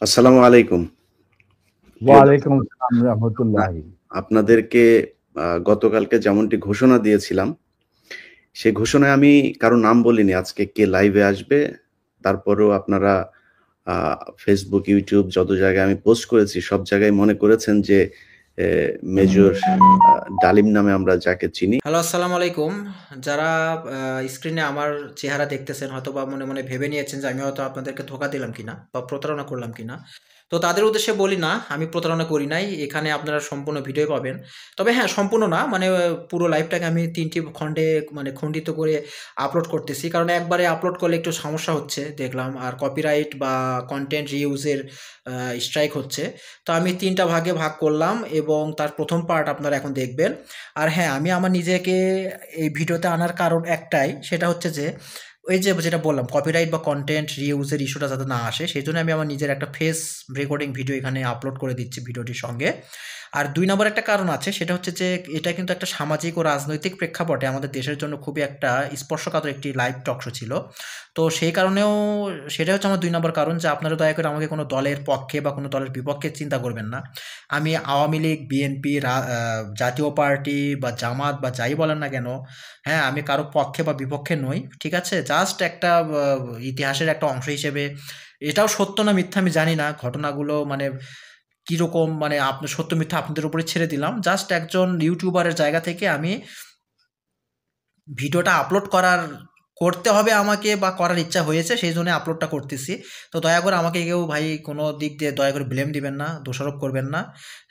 আসসালামু আলাইকুম। প্রিয় দর্শক, ওয়ালাইকুম আসসালাম রহমতুল্লাহি। আপনাদেরকে গতকালকে যেমনটি ঘোষণা দিয়েছিলাম, সে ঘোষণায় আমি কারো নাম বলিনি আজকে কে লাইভে আসবে। তারপরেও আপনারা আ Facebook, YouTube যত জায়গায় আমি পোস্ট করেছি সব জায়গায় মনে করেছেন যে এ মেজর ডালিম নামে আমরা যাকে চিনি। হ্যালো, আসসালামু আলাইকুম। যারা স্ক্রিনে আমার চেহারা দেখতেছেন হয়তোবা মনে, মনে ভেবে নিয়েছেন যে আমি হয়তো আপনাদেরকে ধোঁকা দিলাম কিনা বা প্রতারণা করলাম কিনা। তো তাদের উদ্দেশ্যে বলি না, আমি প্রতারণা করি নাই। এখানে আপনারা সম্পূর্ণ ভিডিও পাবেন। তবে হ্যাঁ, সম্পূর্ণ না মানে পুরো লাইভটাকে আমি ৩ টি খণ্ডে মানে খণ্ডিত করে আপলোড করতেছি। কারণ একবারে আপলোড করলে একটু সমস্যা হচ্ছে দেখলাম। আর কপিরাইট বা কনটেন্ট রিউজের স্ট্রাইক হচ্ছে। তো আমি ৩ টা ভাগে ভাগ করলাম এবং তার ১ম পার্ট আপনারা এখন দেখবেন। আর হ্যাঁ, আমি আমার নিজেকে এই ভিডিওতে আনার কারণ একটাই, সেটা হচ্ছে যে ওই যে যেটা বললাম কপিরাইট বা কনটেন্ট রিউজের ইস্যুটা যাতে না আসে, সেজন্য আমি আমার নিজের একটা ফেস রেকর্ডিং ভিডিও এখানে আপলোড করে দিচ্ছি ভিডিওটির সঙ্গে। আর ২ নম্বর একটা কারণ আছে, সেটা হচ্ছে যে এটা কিন্তু একটা সামাজিক ও রাজনৈতিক প্রেক্ষাপটে আমাদের দেশের জন্য খুবই একটা স্পর্শকাতর একটি লাইভ টক শো ছিল। তো সেই কারণেও সেটাই হচ্ছে আমার ২ নম্বর কারণ যে আপনারা দয়া করে আমাকে কোনো দলের পক্ষে বা কোনো দলের বিপক্ষে চিন্তা করবেন না। আমি আওয়ামী লীগ, বিএনপি, জাতীয় পার্টি বা জামাত বা যাই বলেন না কেন, হ্যাঁ? আমি কারো পক্ষে বা বিপক্ষে নই। ঠিক আছে? জাস্ট একটা ইতিহাসের একটা অংশ হিসেবে এটাও সত্য না মিথ্যা আমি জানি না। ঘটনাগুলো মানে কিরকম মানে সত্য মিথ্যা আপনাদের উপরে ছেড়ে দিলাম। জাস্ট একজন ইউটিউবারের জায়গা থেকে আমি ভিডিওটা আপলোড করতে হবে আমাকে বা করার ইচ্ছা হয়েছে সেইজন্য আপলোডটা করতেছি। তো দয়া করে আমাকে কেউ ভাই কোনো দিক দিয়ে দয়া করে ব্লেম দিবেন না, দোষারোপ করবেন না।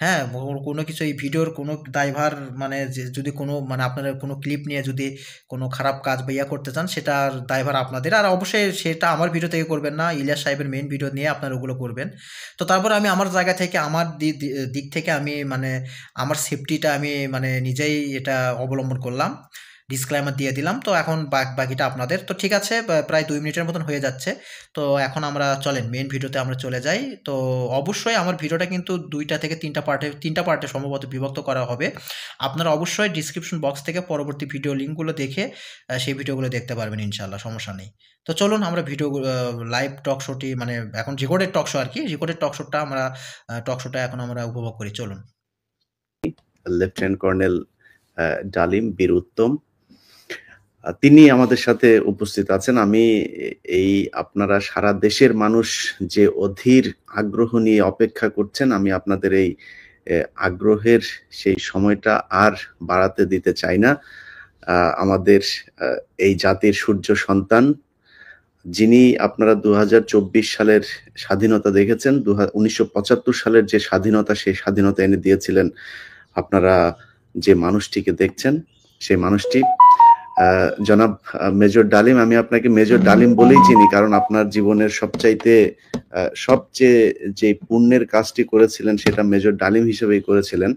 হ্যাঁ? কোনো কিছু এই ভিডিওর কোনো দায়ভার মানে যে যদি কোনো মানে আপনারা কোনো ক্লিপ নিয়ে যদি কোনো খারাপ কাজ বা ইয়া করতে চান সেটার দায়ভার আপনাদের। আর অবশ্যই সেটা আমার ভিডিও থেকে করবেন না। ইলিয়াস সাহেবের মেইন ভিডিও নিয়ে আপনারা ওগুলো করবেন। তো তারপরে আমি আমার জায়গা থেকে আমার দিক থেকে আমি মানে আমার সেফটিটা আমি মানে নিজেই এটা অবলম্বন করলাম। ডিসক্লেইমার দিয়ে দিলাম। তো এখন বাকিটা আপনাদের। তো ঠিক আছে, প্রায় ২ মিনিটের মতন হয়ে যাচ্ছে। তো এখন আমরা চলেন মেইন ভিডিওতে আমরা চলে যাই। তো অবশ্যই আমার ভিডিওটা কিন্তু ২ টা থেকে ৩ টা পার্টে সম্ভবত বিভক্ত করা হবে। আপনারা অবশ্যই ডেসক্রিপশন বক্স থেকে পরবর্তী ভিডিও লিঙ্কগুলো দেখে সেই ভিডিওগুলো দেখতে পারবেন ইনশাআল্লাহ, সমস্যা নেই। তো চলুন আমরা লাইভ টক শোটি মানে এখন রেকর্ডেড টক শো আরকি। রেকর্ডেড টক শোটা আমরা টক শোটা এখন আমরা উপভোগ করি। চলুন। লেফটেন্যান্ট কর্নেল ডালিম বীর উত্তম। তিনি আমাদের সাথে উপস্থিত আছেন। আমি এই আপনারা সারা দেশের মানুষ যে অধীর আগ্রহ নিয়ে অপেক্ষা করছেন, আমি আপনাদের এই আগ্রহের সেই সময়টা আর বাড়াতে দিতে চাই না। আমাদের এই জাতির সূর্য সন্তান, যিনি আপনারা ২০২৪ সালের স্বাধীনতা দেখেছেন, ১৯৭৫ সালের যে স্বাধীনতা, সেই স্বাধীনতা এনে দিয়েছিলেন আপনারা যে মানুষটিকে দেখছেন, সেই মানুষটি জনাব মেজর ডালিম। আমি আপনাকে মেজর ডালিম বলেই চিনি, কারণ আপনার জীবনের সবচেয়ে যে পুণ্যের কাজটি করেছিলেন সেটা মেজর ডালিম হিসেবেই করেছিলেন।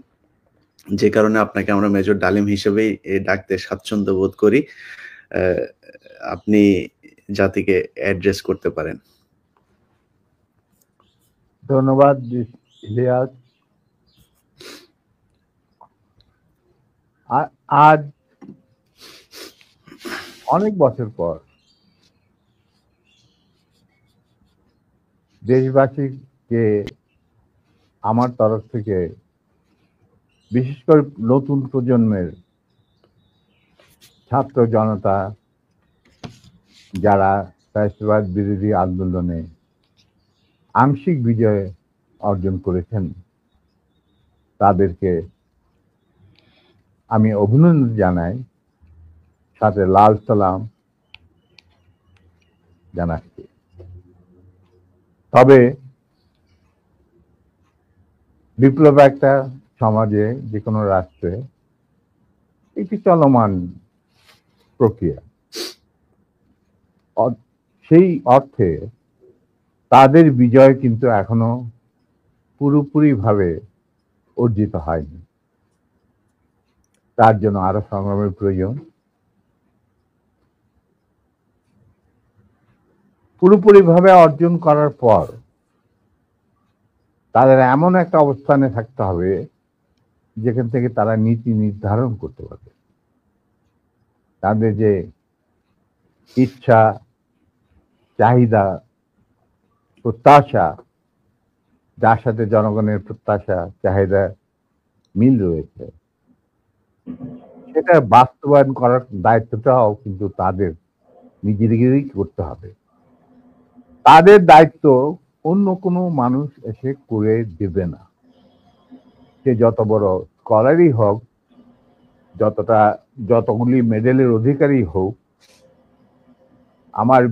যে কারণে আপনাকে আমরা মেজর ডালিম হিসেবেই ডাকতে স্বাচ্ছন্দ্য বোধ করি। আপনি জাতিকে অ্যাড্রেস করতে পারেন। ধন্যবাদ ইলিয়াস। আজ অনেক বছর পর দেশবাসীকে আমার তরফ থেকে, বিশেষ করে নতুন প্রজন্মের ছাত্র জনতা যারা ফ্যাসিবাদ বিরোধী আন্দোলনে আংশিক বিজয় অর্জন করেছেন, তাদেরকে আমি অভিনন্দন জানাই, সাথে লাল সালাম জানাচ্ছি। তবে বিপ্লব একটা সমাজে, যে কোনো রাষ্ট্রে একটি চলমান প্রক্রিয়া। সেই অর্থে তাদের বিজয় কিন্তু এখনো পুরোপুরিভাবে অর্জিত হয়নি। তার জন্য আরো সংগ্রামের প্রয়োজন। পুরোপুরিভাবে অর্জন করার পর তাদের এমন একটা অবস্থানে থাকতে হবে যেখান থেকে তারা নীতি নির্ধারণ করতে পারবে। তাদের যে ইচ্ছা, চাহিদা, প্রত্যাশা, যার সাথে জনগণের প্রত্যাশা চাহিদা মিল রয়েছে, সেটা বাস্তবায়ন করার দায়িত্বটাও কিন্তু তাদের নিজেদেরই করতে হবে। তাদের দায়িত্ব অন্য কোনো মানুষ এসে করে দেবে না। সে যত বড় স্কলারই হোক, যতগুলি মেডেলের অধিকারী হোক, আমার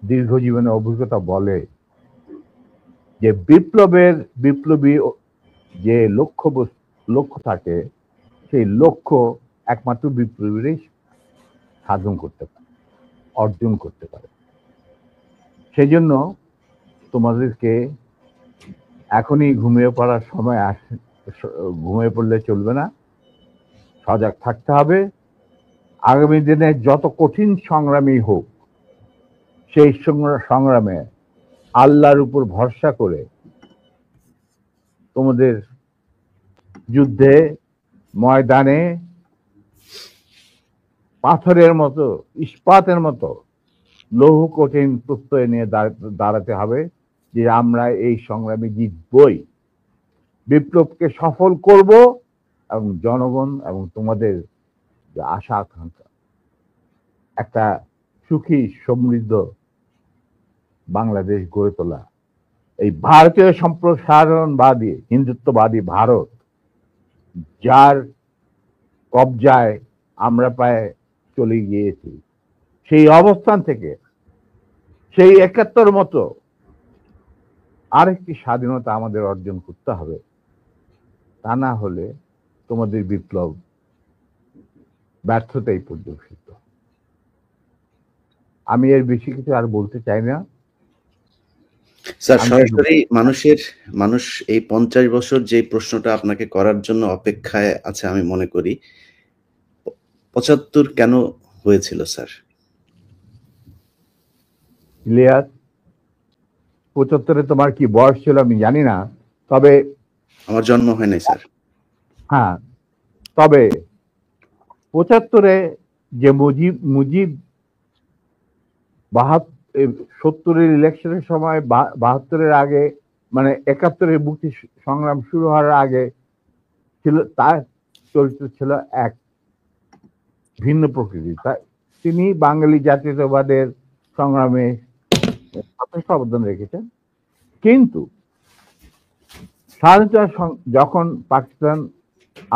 দীর্ঘ জীবনের অভিজ্ঞতা বলে যে বিপ্লবী যে লক্ষ্য থাকে, সেই লক্ষ্য একমাত্র বিপ্লবীরাই সাধন করতে পারে, অর্জন করতে পারে। সেই জন্য তোমাদেরকে এখনই ঘুমিয়ে পড়ার সময় ঘুমিয়ে পড়লে চলবে না, সজাগ থাকতে হবে। আগামী দিনে যত কঠিন সংগ্রামই হোক, সেই সংগ্রামে আল্লাহর উপর ভরসা করে তোমাদের যুদ্ধে ময়দানে পাথরের মতো, ইস্পাতের মতো লৌহ কঠিন প্রত্যয় নিয়ে দাঁড়াতে হবে যে আমরা এই সংগ্রামে জিতবই, বিপ্লবকে সফল করব এবং জনগণ এবং তোমাদের যে আশা আকাঙ্ক্ষা, একটা সুখী সমৃদ্ধ বাংলাদেশ গড়ে তোলা। এই ভারতীয় সম্প্রসারণবাদী হিন্দুত্ববাদী ভারত, যার কবজায় আমরা প্রায় চলে গিয়েছি, সেই অবস্থান থেকে সেই ৭১ মতো আরেকটি স্বাধীনতা আমাদের অর্জন করতে হবে। তা না হলে তোমাদের বিপ্লব ব্যর্থতাই পর্যবেসিত। আমি এর বেশি কিছু আর বলতে চাই না স্যার। সরাসরি মানুষ এই ৫০ বছর যে প্রশ্নটা আপনাকে করার জন্য অপেক্ষায় আছে আমি মনে করি, ৭৫ কেন হয়েছিল স্যার? ইলিয়াস, ৭৫ তোমার কি বয়স ছিল আমি জানি না, তবে আমার জন্ম হয় নাই স্যার। হ্যাঁ, তবে ৭৫ যে মুজিব ৭০-এর ইলেকশনের সময় ৭২-এর আগে, মানে ৭১-এর মুক্তি সংগ্রাম শুরু হওয়ার আগে ছিল, তার চরিত্র ছিল এক ভিন্ন প্রকৃতি। তিনি বাঙালি জাতীয়তাবাদের সংগ্রামে যথেষ্ট অবদান রেখেছেন। কিন্তু স্বাধীনতা যখন পাকিস্তান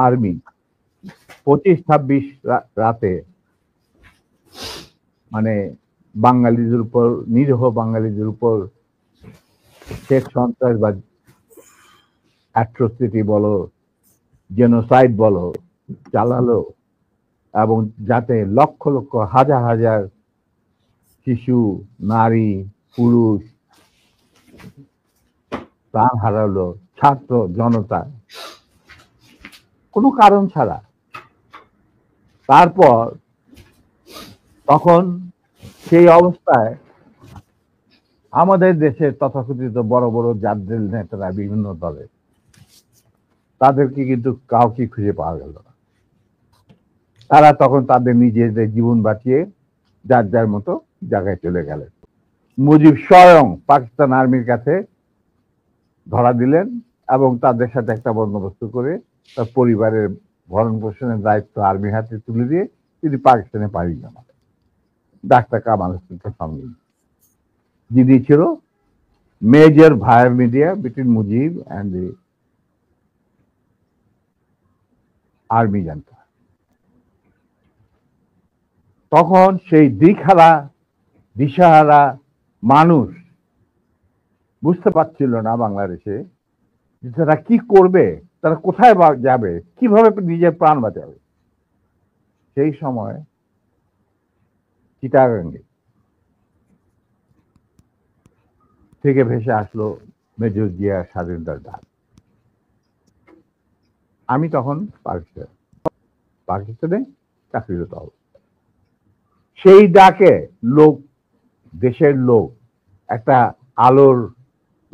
আর্মি ২৫-২৬ রাতে মানে বাঙালিদের উপর, নিরীহ বাঙালিদের উপর শেখ সন্ত্রাসবাদ, অ্যাট্রোসিটি বলো, জেনোসাইড বলো চালালো, এবং যাতে লক্ষ লক্ষ হাজার হাজার শিশু, নারী, পুরুষ প্রাণ হারালো, ছাত্র জনতা কোনো কারণ ছাড়া। তারপর তখন সেই অবস্থায় আমাদের দেশের তথাকথিত বড় বড় জাতীয় নেতারা বিভিন্ন দলে, তাদেরকে কিন্তু কাউকে খুঁজে পাওয়া গেল না। তারা তখন তাদের নিজেদের জীবন বাঁচিয়ে যার যার মতো জায়গায় চলে গেলেন। মুজিব স্বয়ং পাকিস্তান আর্মির কাছে ধরা দিলেন এবং তাদের সাথে একটা বন্দোবস্ত করে তার পরিবারের ভরণ পোষণের দায়িত্ব আর্মির হাতে তুলে দিয়ে তিনি পাকিস্তানে পাড়ি জমান। ডাক্তার কামাল হোসেনের সঙ্গে, যিনি ছিল major via media between Mujib and the army junta. তখন সেই দিশাহারা মানুষ বুঝতে পারছিল না বাংলাদেশে যে তারা কি করবে, তারা কোথায় যাবে, কিভাবে নিজের প্রাণ বাঁচাবে। সেই সময় চিটাগাঙ্গে থেকে ভেসে আসলো মেজর জিয়ার স্বাধীনতার ডাক। আমি তখন পাকিস্তানে চাকরিরত অবস্থা। সেই ডাকে দেশের লোক একটা আলোর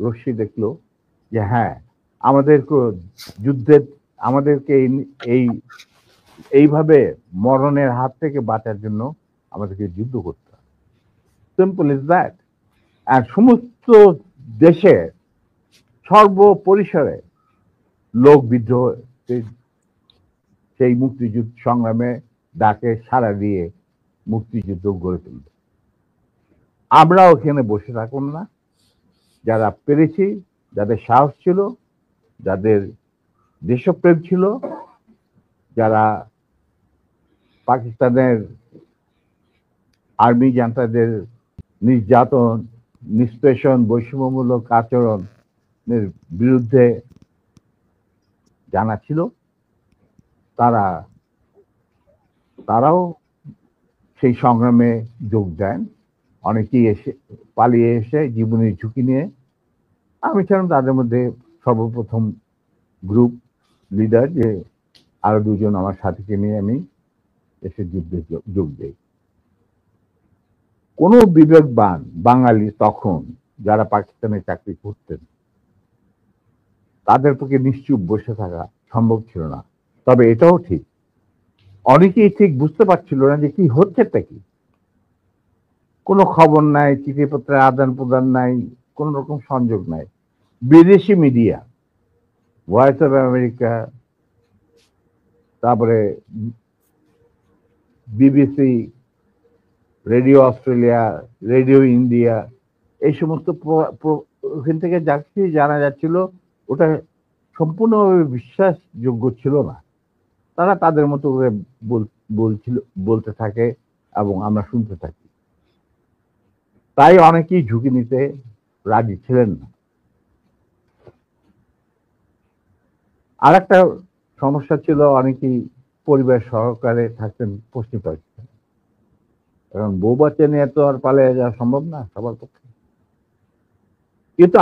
রশ্মি দেখলো যে হ্যাঁ, আমাদেরকে এইভাবে মরণের হাত থেকে বাঁচার জন্য আমাদেরকে যুদ্ধ করতে হবে। Simple is that. আর সমস্ত দেশে সর্বপরিসরে লোক বিদ্রোহ সেই মুক্তিযুদ্ধ সংগ্রামে ডাকে সাড়া দিয়ে মুক্তিযুদ্ধ গড়ে তুলব। আমরাও এখানে বসে থাকুন না, যারা পেরেছি, যাদের সাহস ছিল, যাদের দেশপ্রেম ছিল, যারা পাকিস্তানের আর্মি জান্তাদের নির্যাতন, নিষ্পেষণ, বৈষম্যমূলক আচরণের বিরুদ্ধে জানা ছিল, তারাও সেই সংগ্রামে যোগ দেন। অনেকেই পালিয়ে এসে জীবনের ঝুঁকি নিয়ে। আমি ছিলাম তাদের মধ্যে সর্বপ্রথম গ্রুপ লিডার, যে আরো দুজন আমার সাথীকে নিয়ে আমি এসে যুদ্ধে যোগ দিই। কোন বিবেকবান বাঙালি তখন যারা পাকিস্তানে চাকরি করতেন, তাদের পক্ষে নিশ্চুপ বসে থাকা সম্ভব ছিল না। তবে এটাও ঠিক, অনেকেই ঠিক বুঝতে পারছিল না যে কি হচ্ছেটা কি। কোনো খবর নাই, চিঠিপত্রের আদান প্রদান নাই, কোন রকম সংযোগ নাই। বিদেশি মিডিয়া, ভয়েস অফ আমেরিকা, তারপরে BBC, radio Australia, radio India, এই সমস্ত ওখান থেকে যা কিছু জানা যাচ্ছিল ওটা সম্পূর্ণভাবে বিশ্বাসযোগ্য ছিল না। তারা তাদের মতো করে বলতে থাকে এবং আমরা শুনতে থাকি। তাই অনেকেই ঝুঁকি নিতে রাজি ছিলেন না। আর একটা সমস্যা ছিল, অনেকেই পরিবার সহকারে থাকতেন পশ্চিম পাকিস্তান। কারণ বউ বাচ্চা নিয়ে তো আর পালিয়ে যাওয়া সম্ভব না সবার পক্ষে। কিন্তু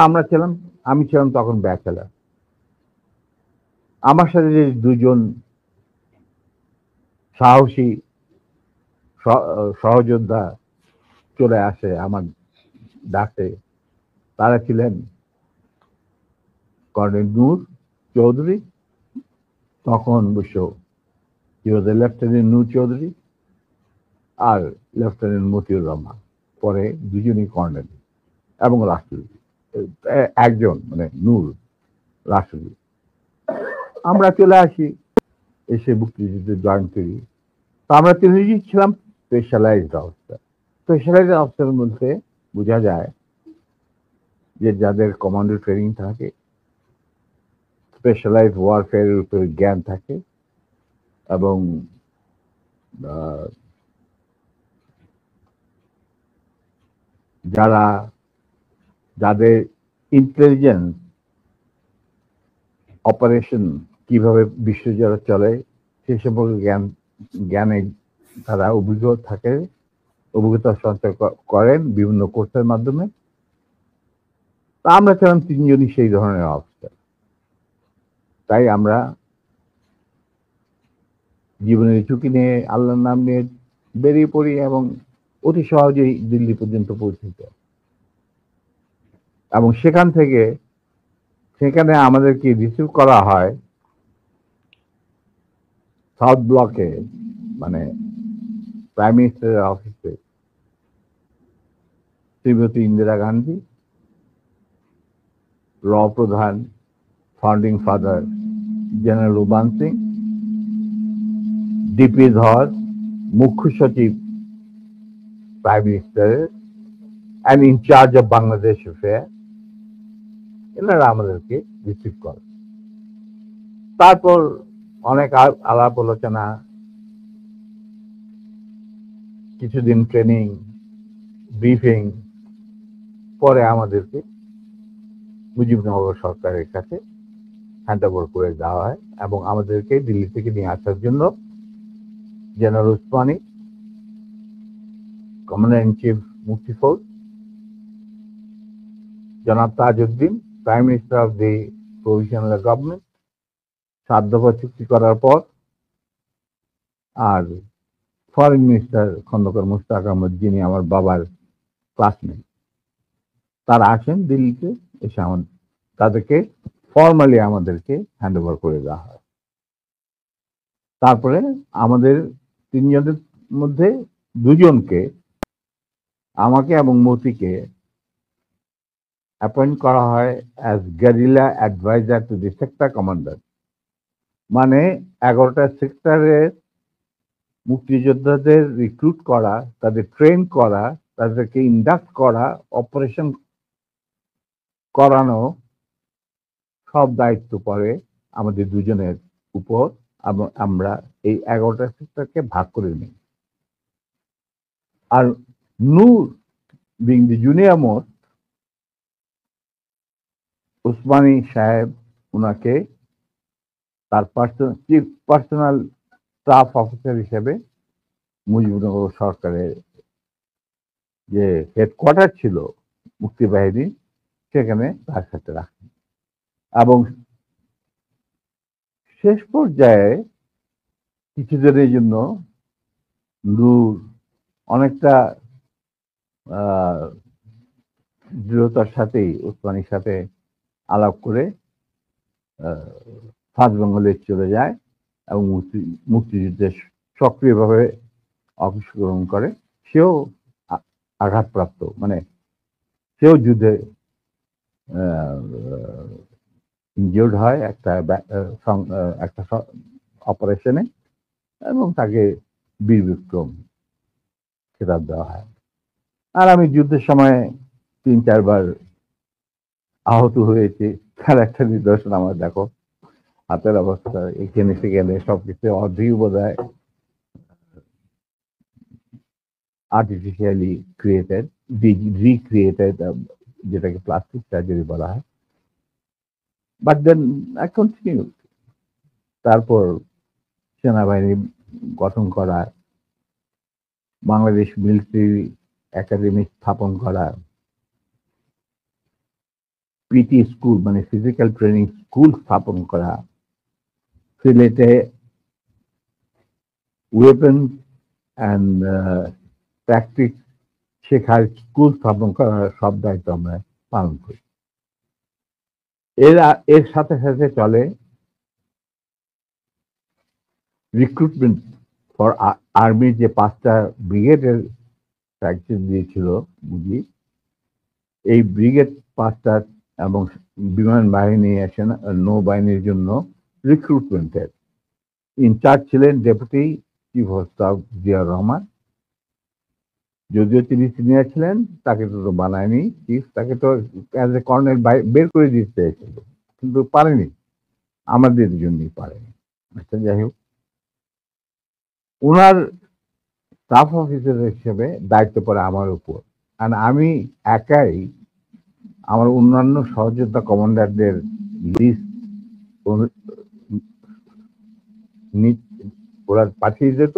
আমি ছিলাম তখন ব্যাচেলার। আমার সাথে যে দুজন সাহসী সহযোদ্ধা চলে আসে আমার ডাকে, তারা ছিলেন কর্নেল নূর চৌধুরী, তখন অবশ্য লেফটেন্যান্ট নূর চৌধুরী, আর লেফটেন্যান্ট মতিউর রহমান, পরে দুজনই কর্নেল এবং রাষ্ট্রপতি, একজন মানে নূর রাষ্ট্রপতি। আমরা চলে আসি, এসে মুক্তিযুদ্ধে জয়েন করি। তো আমরা তিনজনই ছিলাম স্পেশালাইজড অফিসার। স্পেশালাইজড অফিসার বলতে বোঝা যায় যে যাদের কমান্ডো ট্রেনিং থাকে, স্পেশালাইজড ওয়ারফেয়ারের উপর জ্ঞান থাকে, এবং যাদের ইন্টেলিজেন্স অপারেশন কিভাবে বিশ্বজুড়ে চলে সে সম্পর্কে জ্ঞানে তারা অভিজ্ঞতা সঞ্চয় করেন বিভিন্ন কোর্সের মাধ্যমে। তা আমরা ছিলাম তিনজনই সেই ধরনের অফিসার। তাই আমরা জীবনের ঝুঁকি নিয়ে, আল্লাহর নাম নিয়ে বেরিয়ে পড়ি এবং অতি সহজেই দিল্লি পর্যন্ত পৌঁছতে। এবং সেখানে আমাদেরকে রিসিভ করা হয় সাউথ ব্লকে, মানে প্রাইম মিনিস্টারের অফিসে শ্রীমতী ইন্দিরা গান্ধী, র প্রধান founding father general Ruban Singh, DP Dhar, মুখ্য সচিব প্রাইম মিনিস্টারের and in-charge of Bangladesh affair, এনারা আমাদেরকে রিসিভ করে। তারপর অনেক আলাপ আলোচনা, কিছুদিন ট্রেনিং, ব্রিফিং, পরে আমাদেরকে মুজিবনগর সরকারের কাছে হ্যান্ড ওভার করে দেওয়া হয় এবং আমাদেরকে দিল্লি থেকে নিয়ে আসার জন্য general Usmani, commander in chief মুক্তি ফৌজ, জনাব Tajuddin, prime minister of the provisional government, 7 দফা চুক্তি করার পর, আর ফরেন মিনিস্টার খন্দকার মুশতাক আহমদ, যিনি আমার বাবার ক্লাসমেট, তারা আসেন দিল্লিতে। এসে তাদেরকে ফর্মালি আমাদেরকে হ্যান্ড ওভার করে দেওয়া হয়। তারপরে আমাদের তিনজনের মধ্যে দুজনকে, আমাকে এবং মতিকে, অ্যাপয়েন্ট করা হয় as guerrilla adviser to the sector commander. মানে 11টা সেক্টরের মুক্তিযোদ্ধাদের রিক্রুট করা, তাদের ট্রেন করা, তাদেরকে ইন্ডাক্ট করা, অপারেশন করানো, সব দায়িত্ব পড়ে আমাদের দুজনের উপর। আমরা এই 11টা সেক্টরকে ভাগ করে নিই। আর Noor being the junior most, Osmani সাহেব ওনাকে তার চিফ পার্সোনাল স্টাফ অফিসার হিসেবে মুজিবনগর সরকারের যে হেডকোয়ার্টার ছিল মুক্তিবাহিনী, সেখানে তার সাথে রাখেন। এবং শেষ পর্যায়ে কিছুদিনের জন্য নূর অনেকটা দৃঢ়তার সাথেই উসমানীর সাথে আলাপ করে সাউথ বেঙ্গলে চলে যায় এবং মুক্তিযুদ্ধে সক্রিয়ভাবে অংশগ্রহণ করে। সেও আঘাতপ্রাপ্ত, মানে সেও যুদ্ধে ইনজিওর্ড হয় একটা অপারেশনে, এবং তাকে বীর বিক্রম খেতাব দেওয়া হয়। আর আমি যুদ্ধের সময় 3-4 বার আহত হয়েছি, তার একটা নিদর্শন আমার দেখো, হাতের অবস্থা এখানে সেখানে সবকিছু অর্ধেক বোধ হয় আর্টিফিশিয়ালি ক্রিয়েটেড, রিক্রিয়েটেড, যেটাকে প্লাস্টিক সার্জারি বলা হয়। But then I continue. তারপর সেনাবাহিনী গঠন করা, বাংলাদেশ মিলিটারি একাডেমি স্থাপন করা, পিটি স্কুল মানে ফিজিক্যাল ট্রেনিং স্কুল স্থাপন করা, সিলেটে ওয়েপন অ্যান্ড প্র্যাকটিস শেখার স্কুল স্থাপন করার সব দায়িত্ব আমরা পালন করি। এর সাথে সাথে চলে রিক্রুটমেন্ট ফর আর্মির যে 5টা ব্রিগেডের প্র্যাকটিস দিয়েছিল মুজিব, এই ব্রিগেড 5টা এবং বিমান বাহিনী, নৌবাহিনীর জন্য রিক্রুটমেন্টের ইনচার্জ ছিলেন deputy chief of staff Ziaur Rahman. যদিও তিনি সিনিয়র ছিলেন, তাকে তো বানায়নি চিফ, তাকে তো অ্যাজ এ কর্নেল বের করে দিতে চেয়েছিল, কিন্তু পারেনি, আমাদের জন্যই পারেনি। আচ্ছা, যাই হোক, ওনার স্টাফ অফিসার হিসেবে দায়িত্ব পড়ে আমার উপর। আর আমি একাই আমার অন্যান্য সহযোদ্ধা কমান্ডারদের লিস্ট ওরা পাঠিয়ে যেত।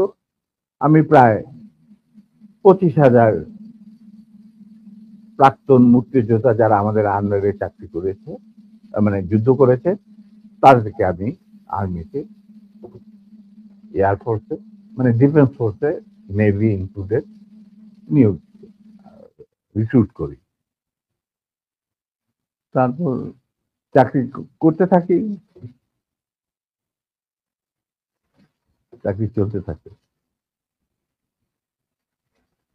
আমি প্রায় 25,000 প্রাক্তন মুক্তিযোদ্ধা যারা আমাদের আন্ডারে চাকরি করেছে, মানে যুদ্ধ করেছে, তাদেরকে আমি আর্মিতে, এয়ারফোর্সে, মানে ডিফেন্স ফোর্সে, নেভি ইনক্লুডেড, নিয়োগ রিক্রুট করি। তারপর চাকরি করতে থাকি, চাকরি চলতে থাকে।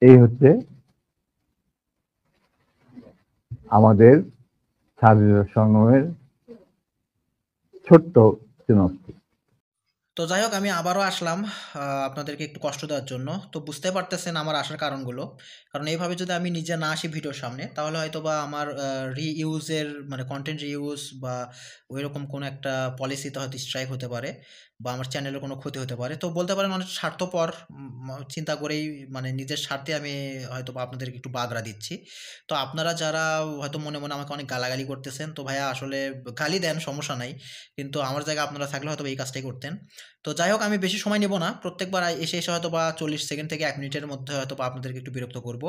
এই হচ্ছে আমাদের স্বাধীনতা সংগ্রামের ছোট্ট চিনস্তি। তো যাই হোক, আমি আবারও আসলাম আপনাদেরকে একটু কষ্ট দেওয়ার জন্য। তো বুঝতে পারতেছেন আমার আসার কারণগুলো। কারণ এইভাবে যদি আমি নিজে না আসি ভিডিওর সামনে, তাহলে হয়তো বা আমার রিইউজের মানে কন্টেন্ট রিইউজ বা ওইরকম কোনো একটা পলিসিতে হয়তো স্ট্রাইক হতে পারে, বা আমার চ্যানেলের কোনো ক্ষতি হতে পারে। তো বলতে পারেন অনেক স্বার্থপর চিন্তা করেই, মানে নিজের স্বার্থে আমি হয়তো বা আপনাদেরকে একটু বাগড়া দিচ্ছি। তো আপনারা যারা হয়তো মনে মনে আমাকে অনেক গালাগালি করতেছেন, তো ভাইয়া আসলে গালি দেন, সমস্যা নাই, কিন্তু আমার জায়গায় আপনারা থাকলে হয়তো এই কাজটাই করতেন। তো যাই হোক, আমি বেশি সময় নেব না। প্রত্যেকবার এসে হয়তো বা 40 সেকেন্ড থেকে 1 মিনিটের মধ্যে হয়তো বা আপনাদেরকে একটু বিরক্ত করব।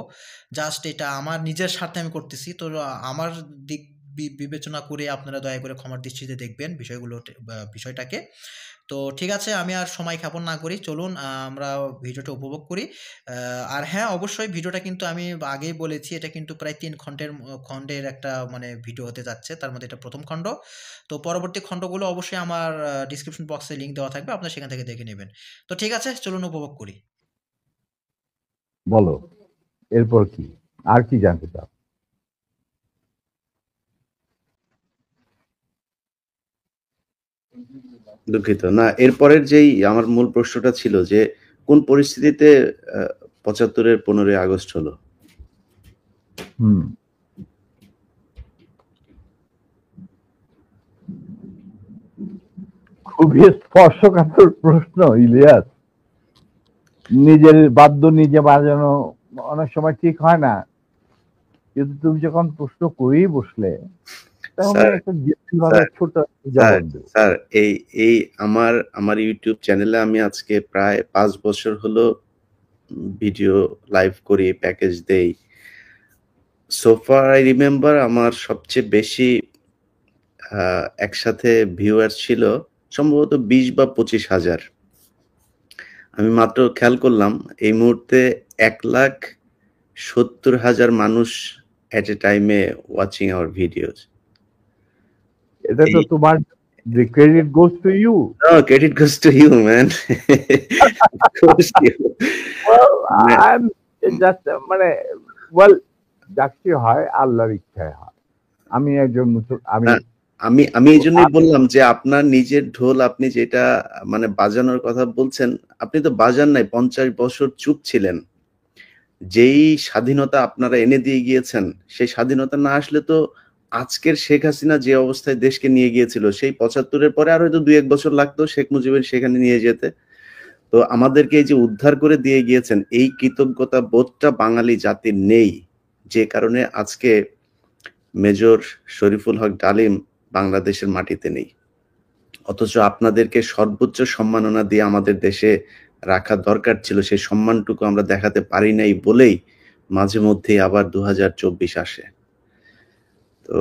জাস্ট এটা আমার নিজের স্বার্থে আমি করতেছি। তো আমার দিক বিবেচনা করে আপনারা দয়া করে ক্ষমার দৃষ্টিতে দেখবেন বিষয়টাকে। তো ঠিক আছে, আমি আর সময় ক্ষেপণ না করি, চলুন আমরা ভিডিওটা উপভোগ করি। আর হ্যাঁ, অবশ্যই ভিডিওটা কিন্তু আমি আগেই বলেছি, এটা কিন্তু প্রায় 3 খণ্ডের একটা মানে ভিডিও হতে যাচ্ছে। তার মধ্যে এটা 1ম খণ্ড। তো পরবর্তী খণ্ডগুলো অবশ্যই আমার ডিসক্রিপশন বক্সে লিঙ্ক দেওয়া থাকবে, আপনারা সেখান থেকে দেখে নেবেন। তো ঠিক আছে, চলুন উপভোগ করি। বলো, এরপর কি, আর কি জানতে চাও? দুঃখিত। না, এরপরের যেই আমার মূল প্রশ্নটা ছিল যে কোন পরিস্থিতিতে ৭৫ এর ১৫ই আগস্ট হলো? হুম খুবই স্পর্শকাতর প্রশ্ন ইলিয়াস। নিজের বাদ্য নিজে বাজানো অনেক সময় ঠিক হয় না, কিন্তু তুমি যখন প্রশ্ন করেই বসলে তখন স্যার, একটা ভাবে স্যার, ছোট স্যার, জবাব দেবো। স্যার, এই এই আমার ইউটিউব চ্যানেলে আমি আজকে প্রায় ৫ বছর হলো ভিডিও লাইভ করি, প্যাকেজ দেই। সো ফার আই রিমেম্বার আমার সবচেয়ে বেশি একসাথে ভিউয়ার্স ছিল সম্ভবত ২০ বা ২৫,০০০। আমি মাত্র খেয়াল করলাম এই মুহূর্তে ১,৭০,০০০ মানুষ এট এ টাইমে ওয়াচিং আওয়ার ভিডিওস। এটা তো এই তোমার the credit goes to you. No, credit goes to you, man. Goes to you. Well, মানে I'm just মানে well যাকে হয় আল্লাহর ইচ্ছায় হয়। আমি একজন আমি না, আমি এইজন্যই বললাম যে আপনার নিজের ঢোল আপনি যেটা মানে বাজানোর কথা বলছেন, আপনি তো বাজান নাই, ৫০ বছর চুপ ছিলেন। যেই স্বাধীনতা আপনারা এনে দিয়ে গিয়েছেন, সেই স্বাধীনতা না আসলে তো আজকের শেখ হাসিনা যে অবস্থায় দেশকে নিয়ে গিয়েছিল, সেই ৭৫ এর পরে আর হয়তো ২-১ বছর লাগতো শেখ মুজিবের সেখানে নিয়ে যেতে। তো আমাদেরকে এই যে উদ্ধার করে দিয়ে গিয়েছেন, এই কৃতজ্ঞতা বোধটা বাঙালি জাতির নেই। যে কারণে আজকে মেজর শরীফুল হক ডালিম বাংলাদেশের মাটিতে নেই। অথচ আপনাদেরকে সর্বোচ্চ সম্মাননা দিয়ে আমাদের দেশে রাখা দরকার ছিল। সেই সম্মানটুকু আমরা দেখাতে পারি নাই বলেই মাঝে মধ্যেই আবার ২০২৪ আসে। তো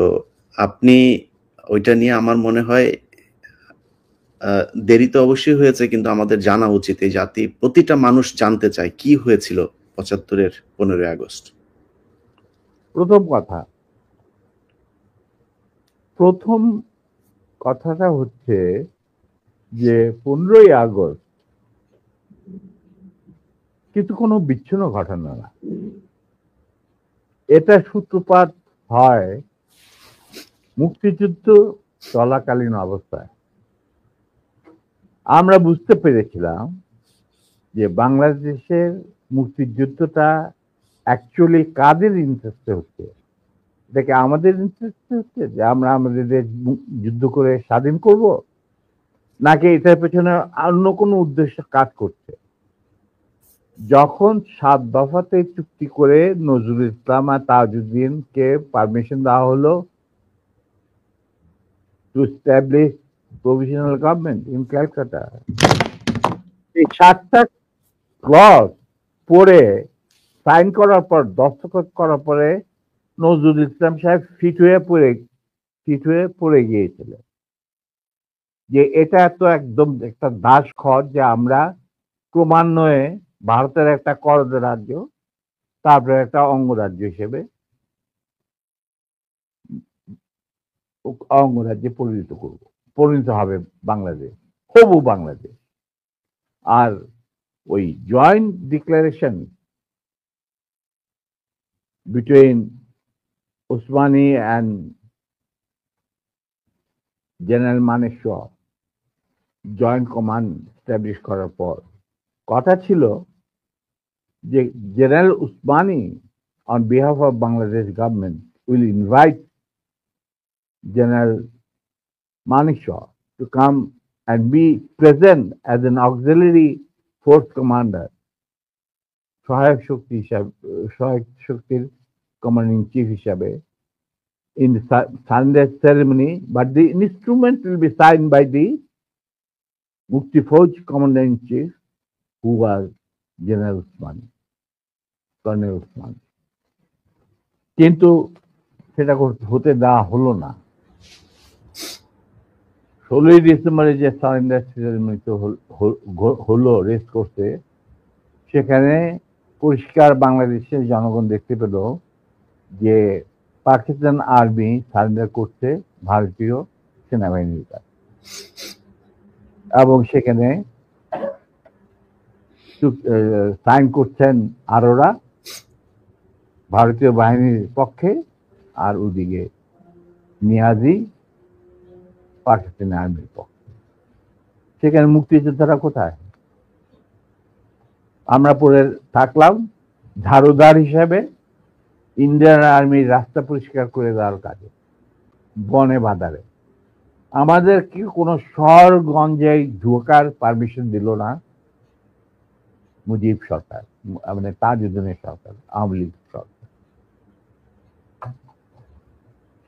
আপনি ওইটা নিয়ে আমার মনে হয় দেরি তো অবশ্যই হয়েছে, কিন্তু আমাদের জানা উচিত। এই জাতি প্রতিটা মানুষ জানতে চায় কি হয়েছিল ৭৫ এর ১৫ই আগস্ট। প্রথম কথাটা হচ্ছে যে 15ই আগস্ট কিন্তু কোনো বিচ্ছিন্ন ঘটনা না। এটা সূত্রপাত হয় মুক্তিযুদ্ধ চলাকালীন অবস্থায়। আমরা বুঝতে পেরেছিলাম যে বাংলাদেশের মুক্তিযুদ্ধটা অ্যাকচুয়ালি কাদের ইন্টারেস্টে হচ্ছে। এটা কি আমাদের ইন্টারেস্টে হচ্ছে যে আমরা আমাদের দেশ যুদ্ধ করে স্বাধীন করব, নাকি এটার পেছনে অন্য কোনো উদ্দেশ্য কাজ করছে? যখন ৭ দফাতে চুক্তি করে নজরুল ইসলাম আর তাজউদ্দিনকে পারমিশন দেওয়া হলো to establish provisional government in Calcutta, এই ৭টা ক্লজ পড়ে সাইন করার পর, দস্তখত করার পরে নজরুল ইসলাম সাহেব ফিট হয়ে পড়ে গিয়েছিলেন যে এটা তো একদম একটা দাস খত যে আমরা ক্রমান্বয়ে ভারতের একটা করদ রাজ্য, তারপরে একটা অঙ্গরাজ্য হিসেবে অঙ্গরাজ্যে পরিণত হবে বাংলাদেশ, হবু বাংলাদেশ। আর ওই joint declaration between Usmani and general Manekshaw joint command establish করার পর কথা ছিল যে general Usmani on behalf of Bangladesh government will invite General Manekshaw to come and be present as an auxiliary force commander, সহায়ক শক্তির কমান্ডিং চিফ হিসাবে in the surrender ceremony, but the instrument will be signed by the Mukti Fauj commander in chief, who was General Usmani, Colonel Usmani. কিন্তু সেটা হতে দেওয়া হলো না। 16ই ডিসেম্বরে যে সারেন্ডার সেরেমনি হলো রেস করতে, সেখানে পরিষ্কার বাংলাদেশের জনগণ দেখতে পেল যে পাকিস্তান আর্মি সারেন্ডার করছে ভারতীয় সেনাবাহিনীর কাছে, এবং সেখানে সাইন করছেন আরোরা ভারতীয় বাহিনীর পক্ষে, আর ওদিকে নিয়াজি পাকিস্তানি আর্মির পক্ষে। সেখানে মুক্তিযোদ্ধারা কোথায়? আমরা পরে থাকলাম ঝাড়ুদার হিসাবে ইন্ডিয়ান আর্মির রাস্তা পরিষ্কার করে দেওয়ার কাজে, বনে বাদারে। আমাদের কি কোনো শহরগঞ্জে ঢোকার পারমিশন দিল না মুজিব সরকার, মানে তাজউদ্দিনের সরকার, আওয়ামী লীগ সরকার।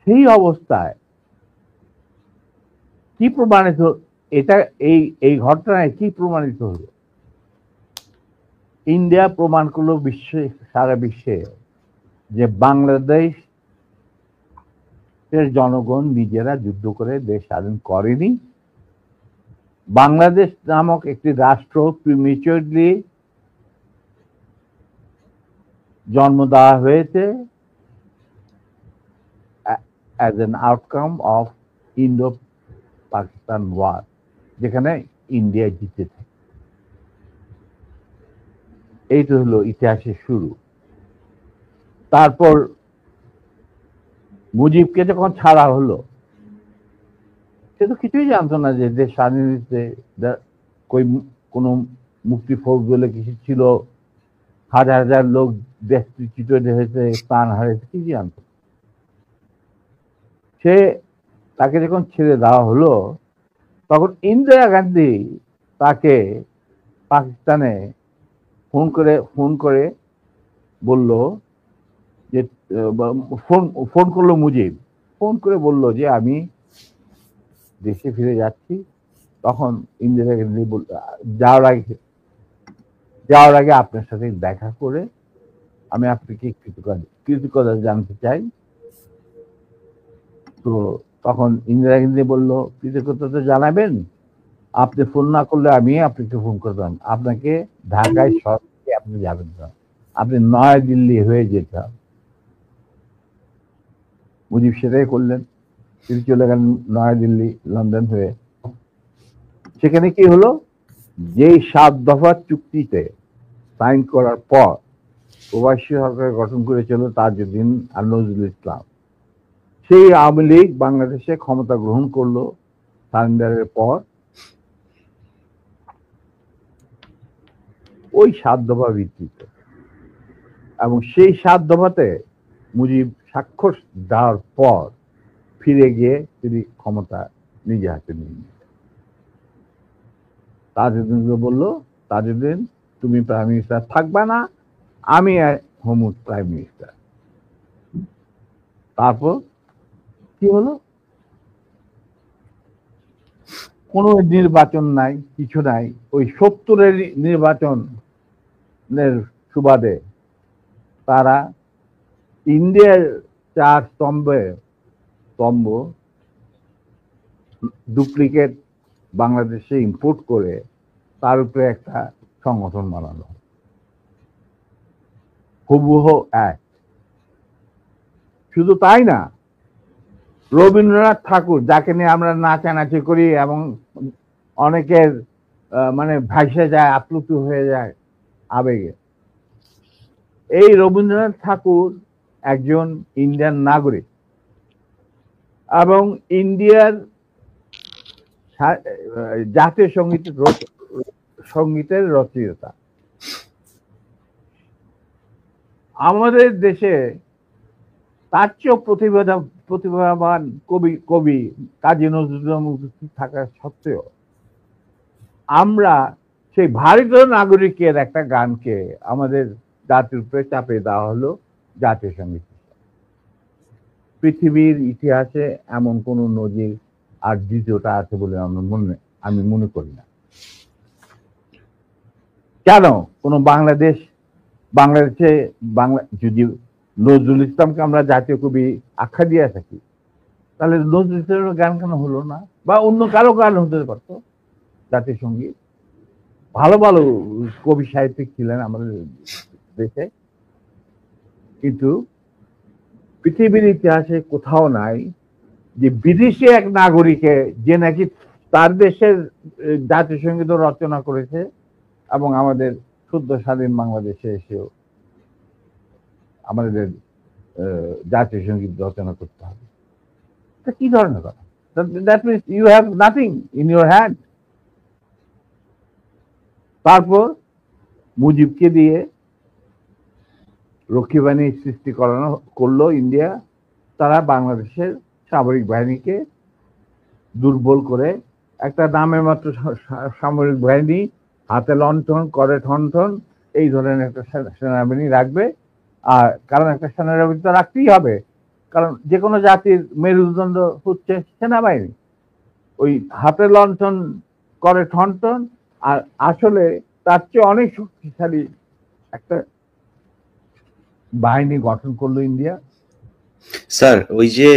সেই অবস্থায় কি প্রমাণিত, এটা এই ঘটনায় কি প্রমাণিত হলো? ইন্ডিয়া প্রমাণ করলো সারা বিশ্বে যে বাংলাদেশের জনগণ নিজেরা যুদ্ধ করে দেশ স্বাধীন করেনি। বাংলাদেশ নামক একটি রাষ্ট্র প্রিমেচুরলি জন্ম দেওয়া হয়েছে as an outcome of Indo-Pakistan war, যেখানে ইন্ডিয়া জিতেছে। এইটা হলো ইতিহাসের শুরু। তারপর মুজিবকে যখন ছাড়া হলো, সে তো কিছুই জানতো না যে দেশ স্বাধীন হয়েছে, কোনো মুক্তি ফৌজ বলে কিছু ছিল, হাজার হাজার লোক দেশচ্যুত হয়েছে, প্রাণ হারিয়েছে, কি জানতো। সে তাকে যখন ছেড়ে দেওয়া হলো, তখন ইন্দিরা গান্ধী তাকে পাকিস্তানে ফোন করে বলল যে, ফোন করলো মুজিব, ফোন করে বলল যে আমি দেশে ফিরে যাচ্ছি। তখন ইন্দিরা গান্ধী যাওয়ার আগে আপনার সাথে দেখা করে আমি আপনাকে কৃতজ্ঞতা জানতে চাই। তো তখন ইন্দিরা গান্ধী বলল, কৃতজ্ঞতা জানাবেন, আপনি ফোন না করলে আমি আপনাকে ফোন করতাম, আপনাকে ঢাকায় সরাসরি আপনি যাবেন না, আপনি নয়াদিল্লি হয়ে যেতে হবে। মুজিব সেটাই করলেন, তিনি চলে গেলেন নয়াদিল্লি, লন্ডন হয়ে। সেখানে কি হলো, যেই 7 দফা চুক্তিতে সাইন করার পর প্রবাসী সরকার গঠন করেছিল তাজউদ্দিন আর নজরুল ইসলাম, সেই আওয়ামী লীগ বাংলাদেশে ক্ষমতা গ্রহণ করলো সারেন্ডারের পর। ওই 7 দফা ভিত্তিতে, এবং সেই 7 দফাতে মুজিব স্বাক্ষর দেওয়ার পর ফিরে গিয়ে তিনি ক্ষমতা নিজে হাতে নিয়ে নিলেন। তাজউদ্দিনকে বললো, তাজউদ্দিন তুমি প্রাইম মিনিস্টার থাকবা না, আমি হোম প্রাইম মিনিস্টার। তারপর কি হলো, কোনো নির্বাচন নাই, কিছু নাই। ওই 70-এর নির্বাচনের সুবাদে তারা ইন্ডিয়ার 4 স্তম্ভ ডুপ্লিকেট বাংলাদেশে ইম্পোর্ট করে তার উপরে একটা সংগঠন বানানো, হুবহু এক। শুধু তাই না, রবীন্দ্রনাথ ঠাকুর, যাকে নিয়ে আমরা নাচানাচি করি এবং অনেকের মানে ভাসে যায়, আপ্লুত হয়ে যায় আবেগে, এই রবীন্দ্রনাথ ঠাকুর একজন ইন্ডিয়ান নাগরিক এবং ইন্ডিয়ার জাতীয় সঙ্গীতের রচয়িতা। আমাদের দেশে তার চেয়েও প্রতিভাবান কবি কাজী নজরুল উপস্থিত থাকা সত্ত্বেও আমরা সেই ভারতীয় নাগরিকের একটা গানকে আমাদের জাতির উপরে চাপে দেওয়া হলো জাতীয় সঙ্গীত। পৃথিবীর ইতিহাসে এমন কোন নজির আর দ্বিতীয়টা আছে বলে আমি মনে করি না। কেন কোনো বাংলাদেশে যদি নজরুল ইসলামকে আমরা জাতীয় কবি আখ্যা দিয়ে থাকি, তাহলে নজরুল ইসলামের গান কেন হলো না? বা অন্য কারো গান হতে পারতো জাতীয় সঙ্গীত। ভালো ভালো কবি সাহিত্যিক ছিলেন আমাদের দেশে, কিন্তু পৃথিবীর ইতিহাসে কোথাও নাই যে বিদেশি এক নাগরিকে যে নাকি তার দেশের জাতীয় সঙ্গীত রচনা করেছে এবং আমাদের সদ্য স্বাধীন বাংলাদেশে এসেও আমাদের জাতীয় সঙ্গীত রচনা করতে হবে। কি ধরনের কথা? That means you have nothing in your hand. তারপর মুজিবকে দিয়ে রক্ষী বাহিনী সৃষ্টি করলো ইন্ডিয়া। তারা বাংলাদেশের সামরিক বাহিনীকে দুর্বল করে একটা নামের মাত্র সামরিক বাহিনী, হাতে লণ্ঠন করে ঠনঠন, এই ধরনের একটা সেনাবাহিনী রাখবে। আর কারণ একটা সেনাবাহিনী তো রাখতেই হবে, কারণ যে কোনো জাতির মেরুদণ্ড হচ্ছে সেনাবাহিনী। ওই হাতে লণ্ঠন করে ঠনঠন, আর আসলে তার চেয়ে অনেক শক্তিশালী একটা বাহিনী গঠন করলো ইন্ডিয়া। স্যার ওই যে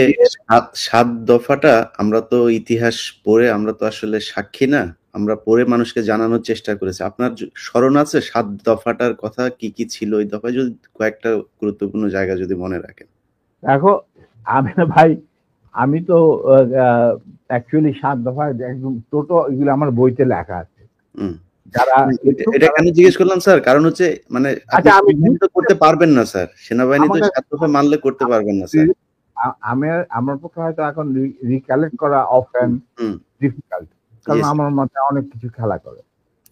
7 দফাটা আমরা তো ইতিহাস পড়ে আমরা তো আসলে সাক্ষী না, আমরা পড়ে মানুষকে জানানোর চেষ্টা করেছি। আপনার স্মরণ আছে 7 দফাটার কথা কি কি ছিল? ওই দফায় যদি কয়েকটা গুরুত্বপূর্ণ জায়গা যদি মনে রাখেন। দেখো আমি ভাই, আমি তো অ্যাকচুয়ালি 7 দফা একদম টোটো এগুলো আমার বইতে লেখা আছে। যারা এটা কেন জিজ্ঞেস করলাম স্যার, কারণ হচ্ছে মানে আচ্ছা, আমি তো করতে পারবেন না স্যার, সেনাবাহিনী তো 7 দফা মানলে করতে পারবেন না স্যার। আমার পক্ষে হয়তো এখন রিকালেক্ট করা অফেন ডিফিকাল্ট, কারণ আমার মাথায় অনেক কিছু খেলা করে।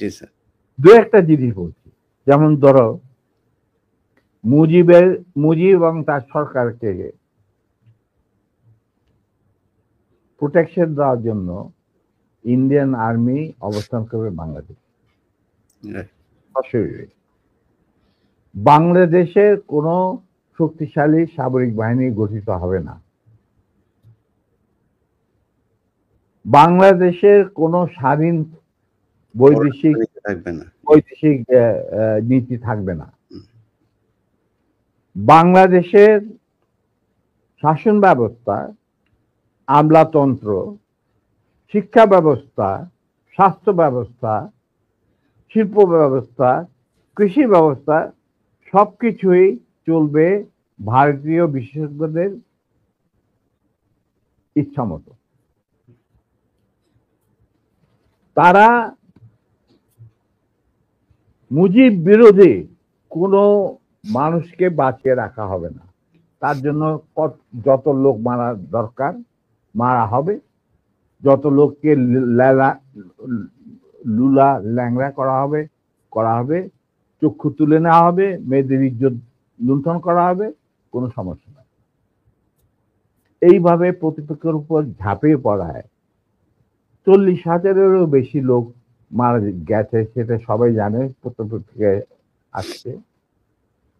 জি স্যার। দু একটা জিনিস বলছি, যেমন ধরো মুজিব এবং তার সরকারকে প্রোটেকশন দেওয়ার জন্য ইন্ডিয়ান আর্মি অবস্থান করবে বাংলাদেশ। বাংলাদেশের কোনো শক্তিশালী সামরিক বাহিনী গঠিত হবে না। বাংলাদেশের কোনো স্বাধীন বৈদেশিক নীতি থাকবে না। বাংলাদেশের শাসন ব্যবস্থা, আমলাতন্ত্র, শিক্ষা ব্যবস্থা, স্বাস্থ্য ব্যবস্থা, শিল্প ব্যবস্থা, কৃষি ব্যবস্থা সবকিছুই চলবে ভারতীয় বিশেষজ্ঞদের ইচ্ছা মতো। তারা মুজিব বিরোধী কোনো মানুষকে বাঁচিয়ে রাখা হবে না। তার জন্য যত লোক মারা দরকার মারা হবে, যত লোককে লুলা ল্যাংড়া করা হবে, চক্ষু তুলে নেওয়া হবে, মেয়েদের ইজ্জত লুণ্ঠন করা হবে, কোনো সমস্যা নাই। এইভাবে প্রতিপক্ষের উপর ঝাঁপিয়ে পড়ায় 40,000-এরও বেশি লোক মারা গেছে, সেটা সবাই জানে, প্রতিপক্ষে আসছে।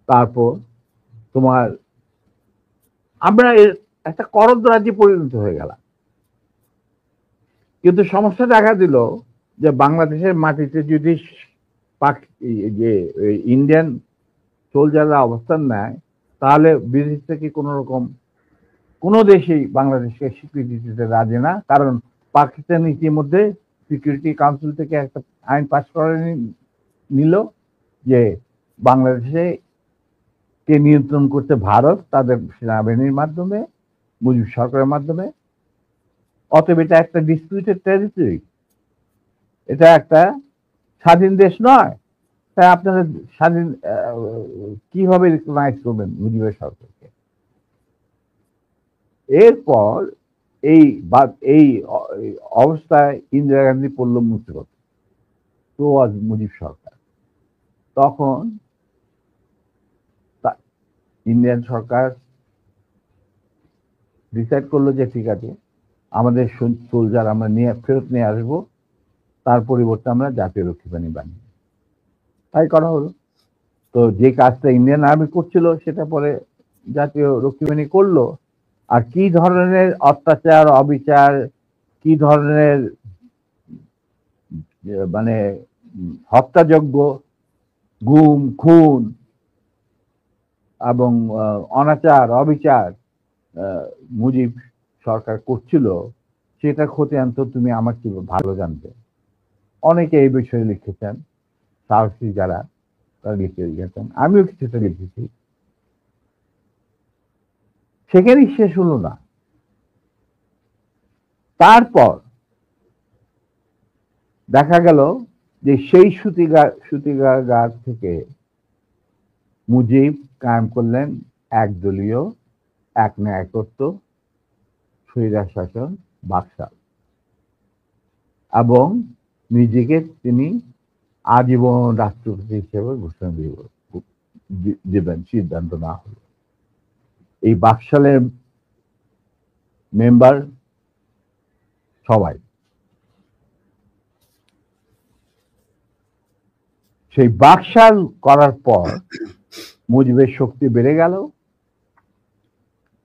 তারপর তোমার আমরা একটা করদ রাজ্যে পরিণত হয়ে গেলাম। কিন্তু সমস্যা দেখা দিল যে বাংলাদেশের মাটিতে যদি যে ইন্ডিয়ান সোলজাররা অবস্থান নেয়, তাহলে বিদেশ থেকে কোনো দেশেই বাংলাদেশকে স্বীকৃতি দিতে রাজি না। কারণ পাকিস্তান ইতিমধ্যে সিকিউরিটি কাউন্সিল থেকে একটা আইন পাস করে নিল যে বাংলাদেশে কে নিয়ন্ত্রণ করতে ভারত, তাদের সেনাবাহিনীর মাধ্যমে, মুজিব সরকারের মাধ্যমে। অতএব এটা একটা ডিসপিউটেড টেরিটরি, এটা একটা স্বাধীন দেশ নয়। তাই আপনারা স্বাধীন কিভাবে রিকগনাইজ করবেন মুজিবের সরকারকে? এরপর এই অবস্থায় ইন্দিরা গান্ধী পড়ল মুসিবত, তো আজ মুজিব সরকার। তখন ইন্ডিয়ান সরকার ডিসাইড করলো যে ঠিক আছে, আমাদের সোলজার আমরা ফেরত নিয়ে আসবো, তার পরিবর্তে আমরা জাতীয় রক্ষী বাহিনী বানিয়ে, তাই করা হলো। তো যে কাজটা ইন্ডিয়ান আর্মি করছিল সেটা পরে জাতীয় রক্ষী বাহিনী করলো। আর কি ধরনের অত্যাচার, অবিচার, কি ধরনের মানে হত্যাযজ্ঞ, গুম খুন এবং অনাচার অবিচার মুজিব সরকার করছিল, সেটা খতিয়ান তো তুমি আমার কি ভালো জানবে। অনেকে এই বিষয়ে লিখেছেন, সাহসী যারা তারা লিখেছেন, আমিও কিছুটা লিখেছি। সেখানেই শেষ হলো না। তারপর দেখা গেল যে সেই সুতিগার থেকে মুজিব কায়েম করলেন একদলীয়, এক ন্যায়কত্ব, স্বৈরাচার শাসন, বাকশাল, এবং নিজেকে তিনি আজীবন রাষ্ট্রপতি হিসেবে ঘোষণা দেবেন সিদ্ধান্ত না হলো। এই বাকশালের মেম্বার সবাই, সেই বাকশাল করার পর মুজিবের শক্তি বেড়ে গেল,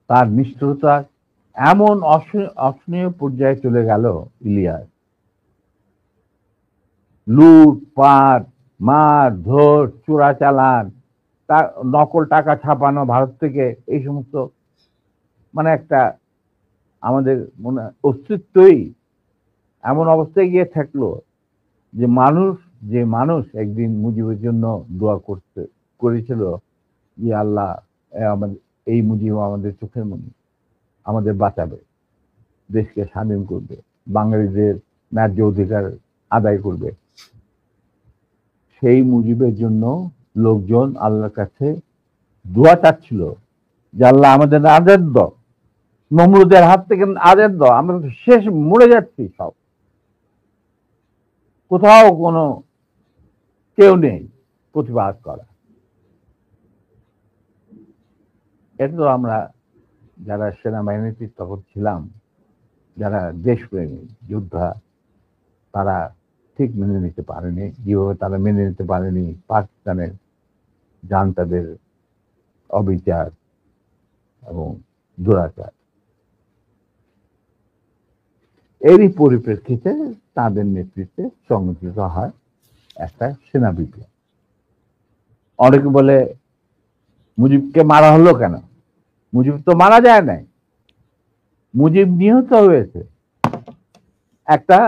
তার নিষ্ঠুরতা এমন অসহনীয় পর্যায়ে চলে গেল, ইলিয়াস লুটপাট, মার ধর, চোরাচালান, তার নকল টাকা ছাপানো ভারত থেকে, এই সমস্ত মানে একটা আমাদের মনে অস্তিত্বই এমন অবস্থায় গিয়ে থাকলো যে মানুষ একদিন মুজিবের জন্য দোয়া করেছিল যে আল্লাহ আমাদের এই মুজিব আমাদের চোখের মনি, আমাদের বাঁচাবে, দেশকে স্বাধীন করবে, বাঙালিদের ন্যায্য অধিকার আদায় করবে। সেই মুজিবের জন্য লোকজন আল্লাহর কাছে দোয়া চাচ্ছিল যে আল্লাহ আমাদের আজাদ দাও, নমরুদের হাত থেকে আজাদ দাও, আমরা তো শেষ মরে যাচ্ছি সব, কোথাও কোনো কেউ নেই প্রতিবাদ করা। এটা তো আমরা যারা সেনাবাহিনীতে তখন ছিলাম, যারা দেশপ্রেমী যোদ্ধা, তারা ঠিক মেনে নিতে পারেনি। যেভাবে তারা মেনে নিতে পারেনি পাকিস্তানের জান্তাদের অবিচার এবং দুরাচার। এরই পরিপ্রেক্ষিতে তাদের নেতৃত্বে সংগঠিত হয় একটা সেনা বিপ্লব। অনেকে বলে মুজিবকে মারা হলো কেন? মুজিব তো মারা যায় নাই, মুজিব নিহত হয়েছে একটা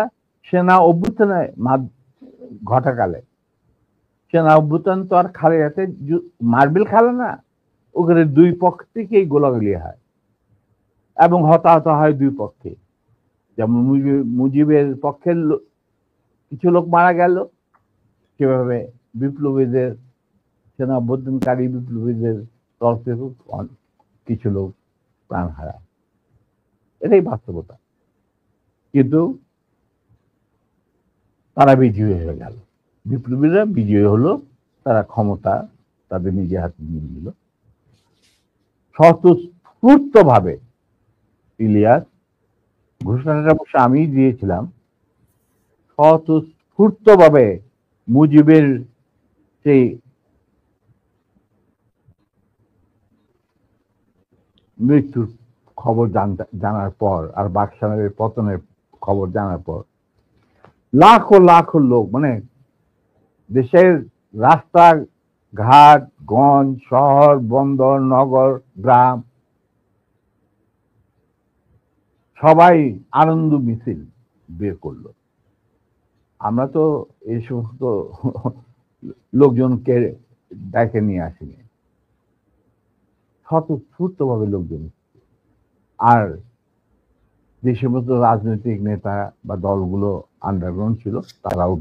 সেনা অভ্যুত্থানে ঘটাকালে। সেনা অভ্যুত্থান তো আর খালে যাতে মার্বেল খেলে না, ওখানে দুই পক্ষ থেকেই গোলাগুলি হয় এবং হতাহত হয় দুই পক্ষে। যেমন মুজিবের পক্ষের কিছু লোক মারা গেল, সেভাবে বিপ্লবীদের সেনা অভ্যুত্থানকারী বিপ্লবীদের তরফ থেকে কিছু লোক প্রাণ হারায়। এটাই বাস্তবতা। কিন্তু তারা বিজয়ী হয়ে গেল, বিপ্লবীরা বিজয়ী হলো, তারা ক্ষমতা তাদের নিজে হাতে নিয়ে নিল। স্বতঃস্ফূর্ত ভাবে ইলিয়াস, ঘোষণাটা অবশ্য আমি দিয়েছিলাম, স্বতঃস্ফূর্ত ভাবে মুজিবের সেই মৃত্যুর খবর জানার পর আর বাকশালের পতনের খবর জানার পর লাখো লাখো লোক, মানে দেশের রাস্তা ঘাট, গঞ্জ, শহর, বন্দর, নগর, গ্রাম, সবাই আনন্দ মিছিল বের করলো। আমরা তো এই সমস্ত লোকজনকে ডেকে নিয়ে আসিনি, স্বতঃস্ফূর্ত ভাবে লোকজন। আর যে সমস্ত রাজনৈতিক নেতা বা দলগুলো আন্ডারগ্রাউন্ড ছিল, তারাও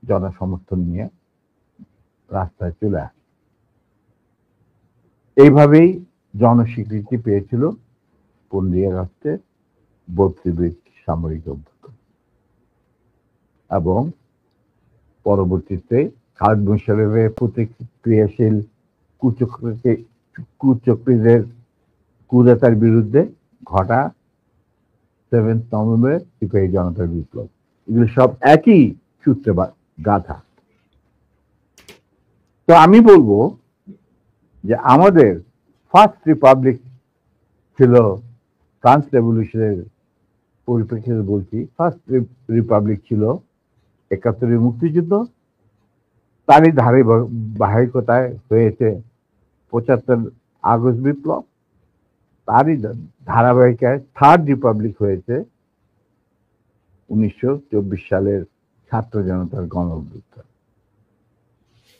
জনসমর্থন নিয়ে রাস্তায় চলে আসে। এইভাবেই জনস্বীকৃতি পেয়েছিল 15ই আগস্টে 32 সামরিক অভ্যুত্থান। এবং পরবর্তীতে খালেদ মোশাররফের প্রতিক্রিয়াশীল কুচক্রীদের কুদেতার বিরুদ্ধে ঘটা 7 নভেম্বর সিপাহী জনতার বিপ্লব, এগুলো সব একই সূত্রে গাথা। তো আমি বলবো যে আমাদের ফার্স্ট রিপাবলিক ছিল ফ্রান্স রেভলিউশনের পরিপ্রেক্ষিতে বলছি, ফার্স্ট রিপাবলিক ছিল 71 মুক্তিযুদ্ধ, তারই ধারাবাহিকতায় হয়েছে 75 আগস্ট বিপ্লব, তারই ধারাবাহিকায় থার্ড রিপাবলিক হয়েছে 1924 সালের ছাত্র জনতার গণ অভ্যুত্থান।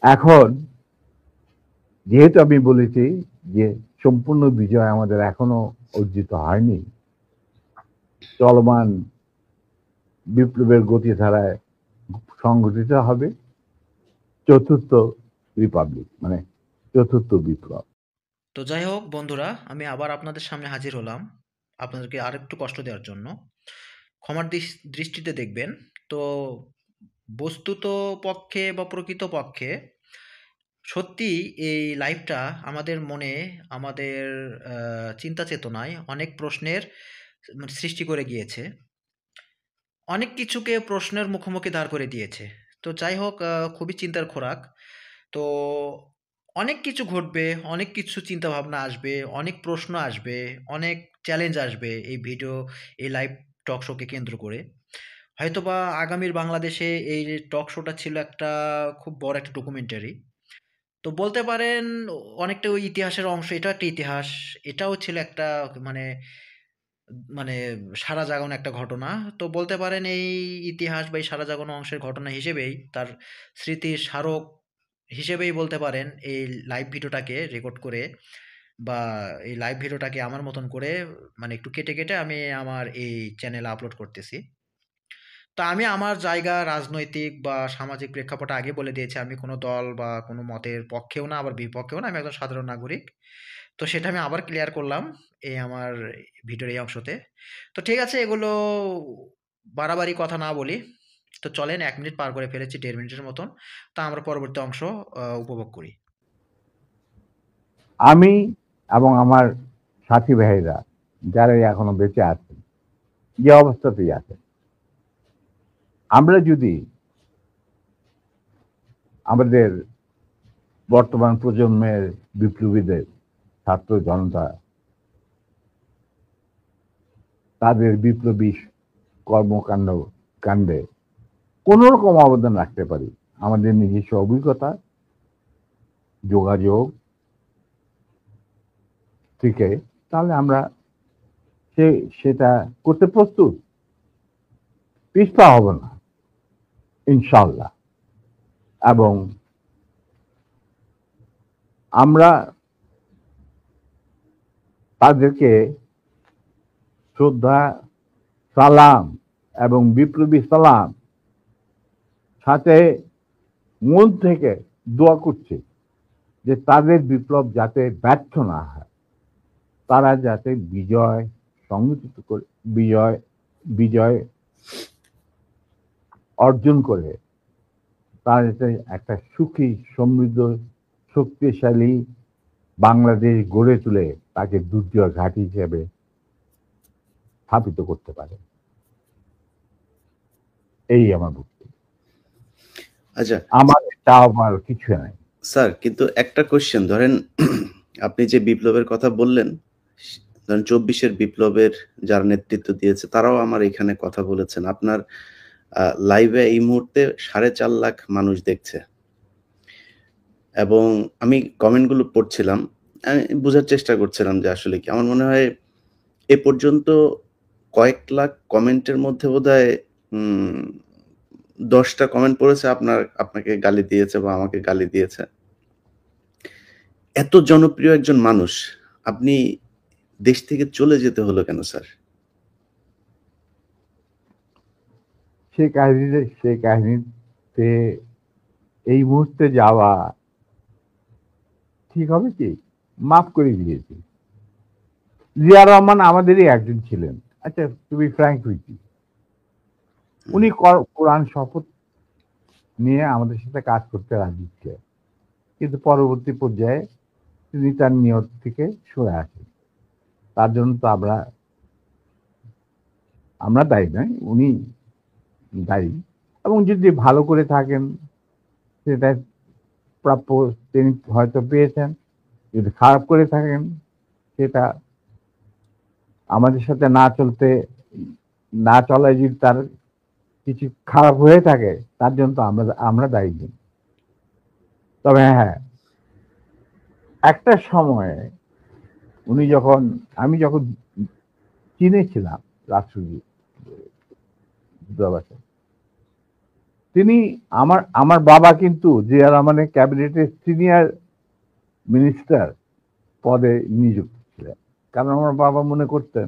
এখন যেহেতু আমি বলেছি যে সম্পূর্ণ বিজয় আমাদের এখনো অর্জিত হয়নি, চলমান বিপ্লবের গতিধারায় সংগঠিত হবে চতুর্থ রিপাবলিক, মানে চতুর্থ বিপ্লব। তো যাই হোক বন্ধুরা, আমি আবার আপনাদের সামনে হাজির হলাম আপনাদেরকে আরেকটু কষ্ট দেওয়ার জন্য। ক্ষমার দৃষ্টিতে দেখবেন। তো বস্তুত পক্ষে বা প্রকৃতপক্ষে সত্যি এই লাইভটা আমাদের মনে, আমাদের চিন্তা চেতনায় অনেক প্রশ্নের মানে সৃষ্টি করে গিয়েছে। অনেক কিছুকে প্রশ্নের মুখোমুখি দাঁড় করে দিয়েছে। তো যাই হোক, খুবই চিন্তার খোরাক। তো অনেক কিছু ঘটবে, অনেক কিছু চিন্তাভাবনা আসবে, অনেক প্রশ্ন আসবে, অনেক চ্যালেঞ্জ আসবে এই লাইভ টক শোকে কেন্দ্র করে। হয়তোবা আগামীর বাংলাদেশে এই যে টক শোটা ছিল একটা খুব বড় একটা ডকুমেন্টারি। তো বলতে পারেন অনেকটা ওই ইতিহাসের অংশ। এটাও একটা ইতিহাস। এটাও ছিল একটা মানে মানে সাড়া জাগানো একটা ঘটনা। তো বলতে পারেন এই ইতিহাস বা এই সাড়া জাগানো অংশের ঘটনা হিসেবেই তার স্মৃতির স্মারক হিসেবেই বলতে পারেন এই লাইভ ভিডিওটাকে রেকর্ড করে বা এই লাইভ ভিডিওটাকে আমার মতন করে মানে একটু কেটে, কেটে আমি আমার এই চ্যানেলে আপলোড করতেছি। তো আমি আমার জায়গা রাজনৈতিক বা সামাজিক প্রেক্ষাপটে আগে বলে দিয়েছি। আমি কোনো দল বা কোনো মতের পক্ষেও না, আবার বিপক্ষেও না। আমি একজন সাধারণ নাগরিক। তো সেটা আমি আবার ক্লিয়ার করলাম এই আমার ভিডিওর এই অংশতে। তো ঠিক আছে, এগুলো বাড়াবাড়ি কথা না বলি। তো চলেন ১ মিনিট পার করে ফেলেছি, ১.৫ মিনিটের মতন। তা আমরা পরবর্তী অংশ উপভোগ করি। আমি এবং আমার সাথী ভাইরা যারা এখনো বেঁচে আছেন, যে অবস্থাতেই আছেন, আমরা যদি আমাদের বর্তমান প্রজন্মের বিপ্লবীদের, ছাত্র জনতা, তাদের বিপ্লবী কর্মকাণ্ড কাণ্ডে কোন রকম অবদান রাখতে পারি, আমাদের নিজস্ব অভিজ্ঞতা, যোগাযোগ থেকে, তাহলে আমরা সেটা করতে প্রস্তুত, পিছপা হব না ইনশাল্লাহ। এবং আমরা তাদেরকে শ্রদ্ধা, সালাম এবং বিপ্লবী সালাম সাথে মন থেকে দোয়া করছি যে তাদের বিপ্লব যাতে ব্যর্থ না হয়, তারা যাতে বিজয় সংগঠিত করে বিজয় অর্জন করে, তারা যাতে একটা সুখী, সমৃদ্ধ, শক্তিশালী বাংলাদেশ গড়ে তুলে তাকে দুর্জয় ঘাঁটি হিসেবে স্থাপিত করতে পারে। এই আমার বক্তব্য। আচ্ছা আমার চাওয়ার কিছু নাই। স্যার, কিন্তু একটা কোশ্চেন ধরেন, আপনি যে বিপ্লবের কথা বললেন, ধরেন ২৪-এর বিপ্লবের যারা নেতৃত্ব দিয়েছে তারাও আমার এখানে কথা বলেছেন। আপনার লাইভে এই মুহূর্তে ৪.৫ লাখ মানুষ দেখছে এবং আমি কমেন্টগুলো পড়ছিলাম। আমি বোঝার চেষ্টা করছিলাম যে আসলে কি। আমার মনে হয় এ পর্যন্ত কয়েক লাখ কমেন্টের মধ্যে বোধহয় ১০টা কমেন্ট পড়েছে আপনাকে গালি দিয়েছে বা আমাকে গালি দিয়েছে। এত জনপ্রিয় একজন মানুষ, আপনি দেশ থেকে চলে যেতে হলো কেন স্যার? সেই কাহিনীতে এই মুহূর্তে যাওয়া ঠিক হবে কি? মাফ করে দিয়েছি। জিয়া রহমান আমাদেরই একজন ছিলেন। আচ্ছা, তুমি ফ্র্যাঙ্ক হইছি, উনি কোরআন শপথ নিয়ে আমাদের সাথে কাজ করতে রাজি ছিলেন, কিন্তু পরবর্তী পর্যায়ে তিনি তার নিয়ত থেকে সরে আসেন। তার জন্য তো আমরা দায়ী নয়, উনি দায়ী। এবং যদি ভালো করে থাকেন সেটা প্রাপ্য তিনি হয়তো পেয়েছেন, যদি খারাপ করে থাকেন সেটা আমাদের সাথে না চলায় যদি তার কিছু খারাপ হয়ে থাকে, তার জন্য তো আমরা দায়ী নেই। তবে হ্যাঁ, একটা সময়ে আমি যখন চিনেছিলাম রাষ্ট্রপতি, তিনি আমার বাবা কিন্তু জিয়া রহমানের ক্যাবিনেটের সিনিয়র মিনিস্টার পদে নিযুক্ত ছিলেন। কারণ আমার বাবা মনে করতেন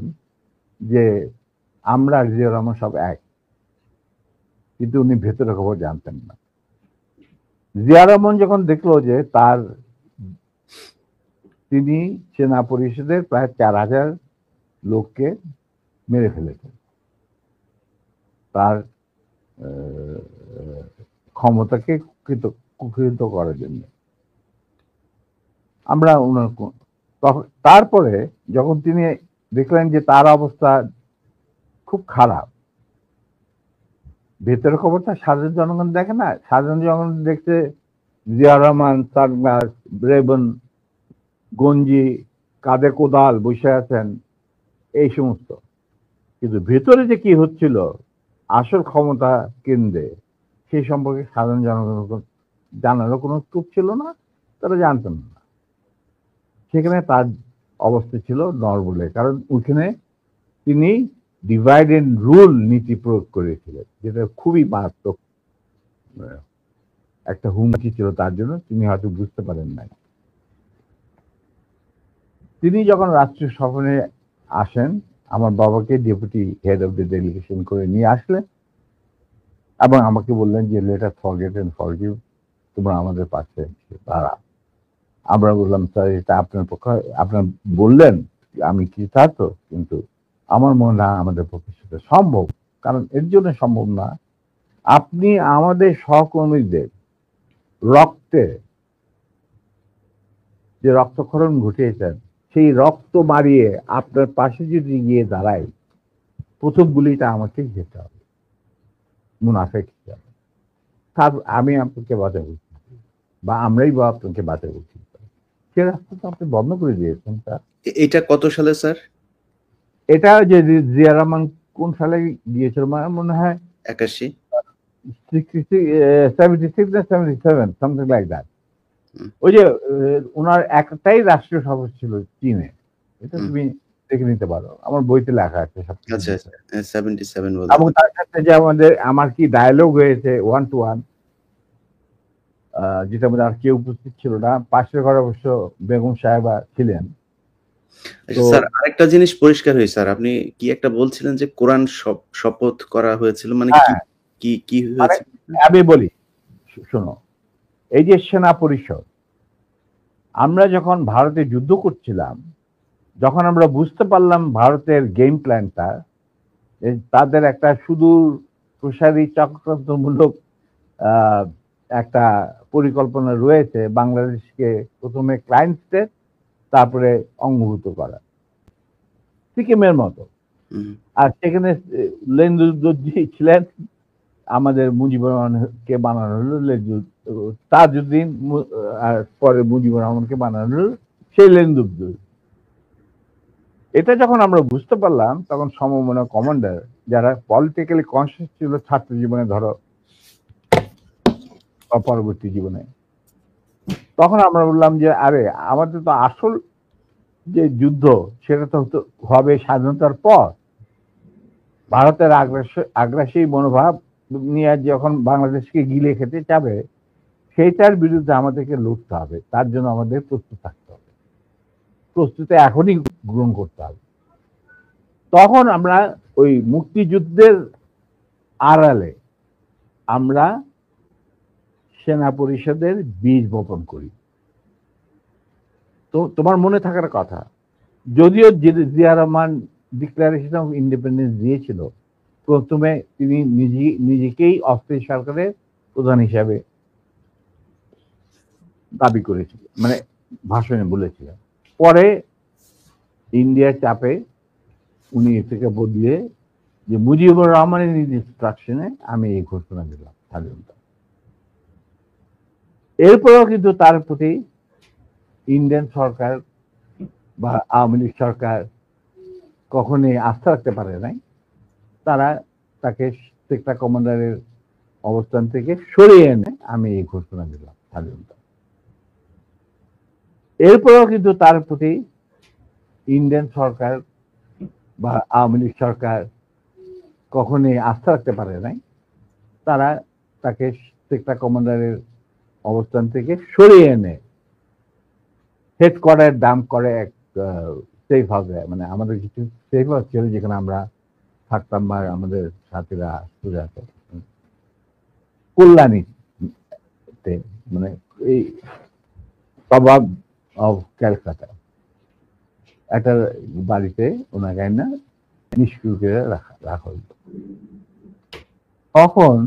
যে আমরা জিয়া রহমান সব এক, কিন্তু উনি ভেতরে খবর জানতেন না। জিয়া রহমান যখন দেখলো যে তিনি সেনা পরিষদের প্রায় ৪,০০০ লোককে মেরে ফেলেছেন, তার ক্ষমতাকে কুক্ষিগত করার জন্য। আমরা ওনার তারপরে যখন তিনি দেখলেন যে তার অবস্থা খুব খারাপ, ভেতরের খবরটা সাধারণ জনগণ দেখে না, সাধারণ জনগণ দেখছে জিয়া রহমান সানগ্লাস, রেবন, গঞ্জি, কাঁধে কোদাল বসে আছেন, এই সমস্ত। কিন্তু ভেতরে যে কি হচ্ছিল আসল ক্ষমতা কেন্দ্রে, সেই সম্পর্কে সাধারণ জনগণ জানারও কোনো স্কোপ ছিল না, তারা জানতেন না। সেখানে তার অবস্থা ছিল নরবলে, কারণ ওইখানে তিনি ডিভাইড এন্ড রুল নীতি প্রয়োগ করেছিলেন, যেটা খুবই মারাত্মক একটা হুমকি ছিল তার জন্য, তিনি হয়তো বুঝতে পারেন নাই। তিনি যখন রাষ্ট্রীয় সফরে আসেন, আমার বাবাকে deputy head of the delegation করে নিয়ে আসলেন এবং আমাকে বললেন যে let us forget and forgive, তোমরা আমাদের পাশে দাঁড়াও। আমরা বললাম স্যার এটা আপনার পক্ষে, আপনার বললেন আমি কৃতার্থ, কিন্তু আমার মনে হয় আমাদের পক্ষে সেটা সম্ভব। কারণ এর জন্য সম্ভব না, আপনি আমাদের সহকর্মীদের রক্তে যে রক্তক্ষরণ ঘটিয়েছেন, সেই রক্ত মারিয়ে আপনার পাশে যদি গিয়ে দাঁড়াই, প্রথম গুলিটা আমাকে যেতে হবে, মুনাফেক হিসাবে। তার আমি আপনাকে বাঁচাবো, বা আমরাই বা আপনাকে বাঁচাবো, সে রাস্তা তো আপনি বন্ধ করে দিয়েছেন স্যার। এটা কত সালে স্যার? এটা যে জিয়া রহমান কোন সালে দিয়েছিল মনে হয় 81, 76 না 77, সামথিং লাইক দ্যাট। ওই যে ওনার একটাই রাষ্ট্রীয় সফর ছিল চীনে, এটা তুমি দেখে নিতে পারো, আমার বইতে লেখা আছে সব। আচ্ছা 77 বলে। এবং তার সাথে যে আমার কি ডায়ালগ হয়েছে 1 to 1, যেটা মধ্যে আর কেউ উপস্থিত ছিল না, পাশের ঘরে অবশ্য বেগম সাহেবা ছিলেন। স্যার আরেকটা জিনিস পরিষ্কার হয়েছে স্যার, আপনি কি একটা বলছিলেন যে কোরআন শপথ করা হয়েছিল, মানে কি কি হয়েছে? আমি বলি শোনো, এই যে সেনা পরিষদ, আমরা যখন ভারতে যুদ্ধ করছিলাম, যখন আমরা বুঝতে পারলাম ভারতের গেম প্ল্যানটা, তাদের একটা সুদূর প্রসারী চক্রান্তমূলক একটা পরিকল্পনা রয়েছে, বাংলাদেশকে প্রথমে ক্লায়েন্ট স্টেট, তারপরে অঙ্গভূত করা, সিকিমের মতো। আর সেখানে লেন্দুদ্দোজি ছিলেন, আমাদের মুজিবুর রহমানকে বানানো হলো তাজউদ্দিন, আর পরে মুজিবুর রহমানকে বানানো হলো সেই লেন্দুদ্দোজ। এটা যখন আমরা বুঝতে পারলাম, তখন সমমনা কমান্ডার যারা পলিটিক্যালি কনসিয়াস ছিল ছাত্র জীবনে, ধরো পরবর্তী জীবনে, তখন আমরা বললাম যে আরে আমাদের তো আসল যে যুদ্ধ সেটা তো হবে স্বাধীনতার পর। ভারতের আগ্রাসী মনোভাব নিয়ে যখন বাংলাদেশকে গিলে খেতে চাবে, সেইটার বিরুদ্ধে আমাদেরকে লড়তে হবে, তার জন্য আমাদের প্রস্তুত থাকতে হবে, প্রস্তুতি এখনই গ্রহণ করতে হবে। তখন আমরা ওই মুক্তিযুদ্ধের আড়ালে আমরা সেনা পরিষদের বীজ বপন করি। তো তোমার মনে থাকার কথা, যদিও Zia Rahman declaration of independence দিয়েছিল, প্রথমে তিনি নিজেকেই অস্থায়ী সরকারের প্রধান হিসাবে দাবি করেছিলেন, মানে ভাষণে বলেছিলেন। পরে ইন্ডিয়ার চাপে উনি থেকে বদলে যে মুজিবুর রহমানের ইনস্ট্রাকশনে আমি এই ঘোষণা দিলাম স্বাধীনতা। এরপরেও কিন্তু তার প্রতি ইন্ডিয়ান সরকার বা আওয়ামী লীগ সরকার কখনোই আস্থা রাখতে পারে নাই। তারা তাকে সেক্টর কমান্ডারের অবস্থান থেকে সরিয়ে এনে আমি এই ঘোষণা দিলাম স্বাধীনতা। এরপরেও কিন্তু তার প্রতি ইন্ডিয়ান সরকার বা আওয়ামী লীগ সরকার কখনোই আস্থা রাখতে পারে নাই। তারা তাকে সেক্টর কমান্ডারের অবস্থান থেকে সরিয়ে এনে হেডকোয়ার্টার দাম করে এক সেফ হাউসে, মানে আমাদের কিছু সেফ হাউস ছিল যেখানে আমরা থাকতাম, বা আমাদের সাথীরা সুজাত কল্যাণীতে, মানে এই প্রভাব অফ ক্যালকাটা একটা বাড়িতে ওনাকে না নিষ্ক্রিয় করে রাখা হইত। তখন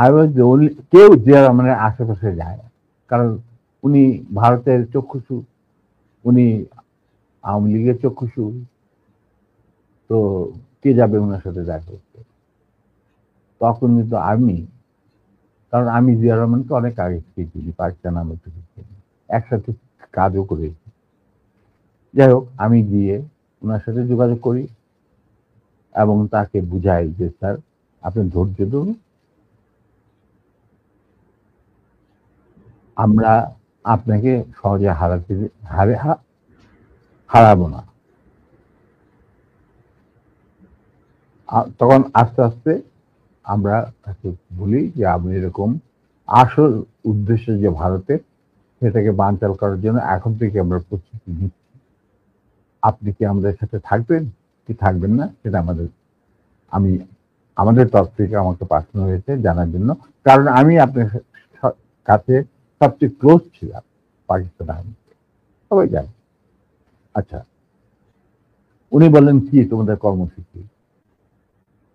আই ওয়াজ দ্য ওনলি, কেউ জিয়া রহমানের আশেপাশে যায় না, কারণ উনি ভারতের চক্ষুষু, উনি আওয়ামী লীগের চক্ষুষু, তো কে যাবে ওনার সাথে দেখা করতে? তখন কিন্তু আমি, কারণ আমি জিয়া রহমানকে অনেক আগে থেকে চিনি, পাকিস্তান আমল থেকে চিনি, একসাথে কাজও করেছি। যাই হোক, আমি গিয়ে ওনার সাথে যোগাযোগ করি এবং তাকে বুঝাই যে স্যার আপনি ধৈর্য ধরুন, আমরা আপনাকে সহজে হারাবো না। তখন আস্তে আস্তে আমরা তাকে বলি যে আপনি এরকম আসল উদ্দেশ্য যে ভারতের, সেটাকে বানচাল করার জন্য এখন থেকে আমরা প্রস্তুতি নিচ্ছি। আপনি কি আমাদের সাথে থাকবেন কি থাকবেন না সেটা আমাদের তরফ থেকে আমাকে পাঠানো হয়েছে জানার জন্য, কারণ আমি আপনার কাছে সবচেয়ে ক্লোজ ছিলাম পাকিস্তান আর্মি, সবাই জানে। আচ্ছা, উনি বললেন কি তোমাদের কর্মসূচি?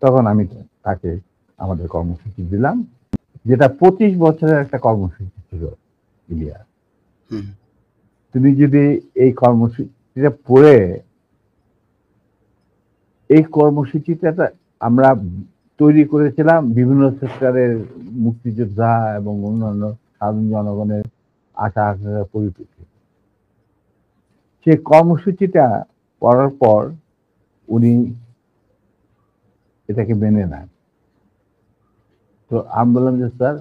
তখন আমি তাকে আমাদের কর্মসূচি দিলাম, যেটা 25 বছরের একটা কর্মসূচি ছিল। ইলিয়া, তুমি যদি এই কর্মসূচিটা পড়ে, এই কর্মসূচিটা আমরা তৈরি করেছিলাম বিভিন্ন সেক্টরের মুক্তিযোদ্ধা এবং অন্যান্য সাধারণ জনগণের আশা আকাঙ্ক্ষার পরিপ্রেক্ষিতে। সে কর্মসূচিটা পড়ার পর উনি এটাকে মেনে নেন। তো আমি বললাম যে স্যার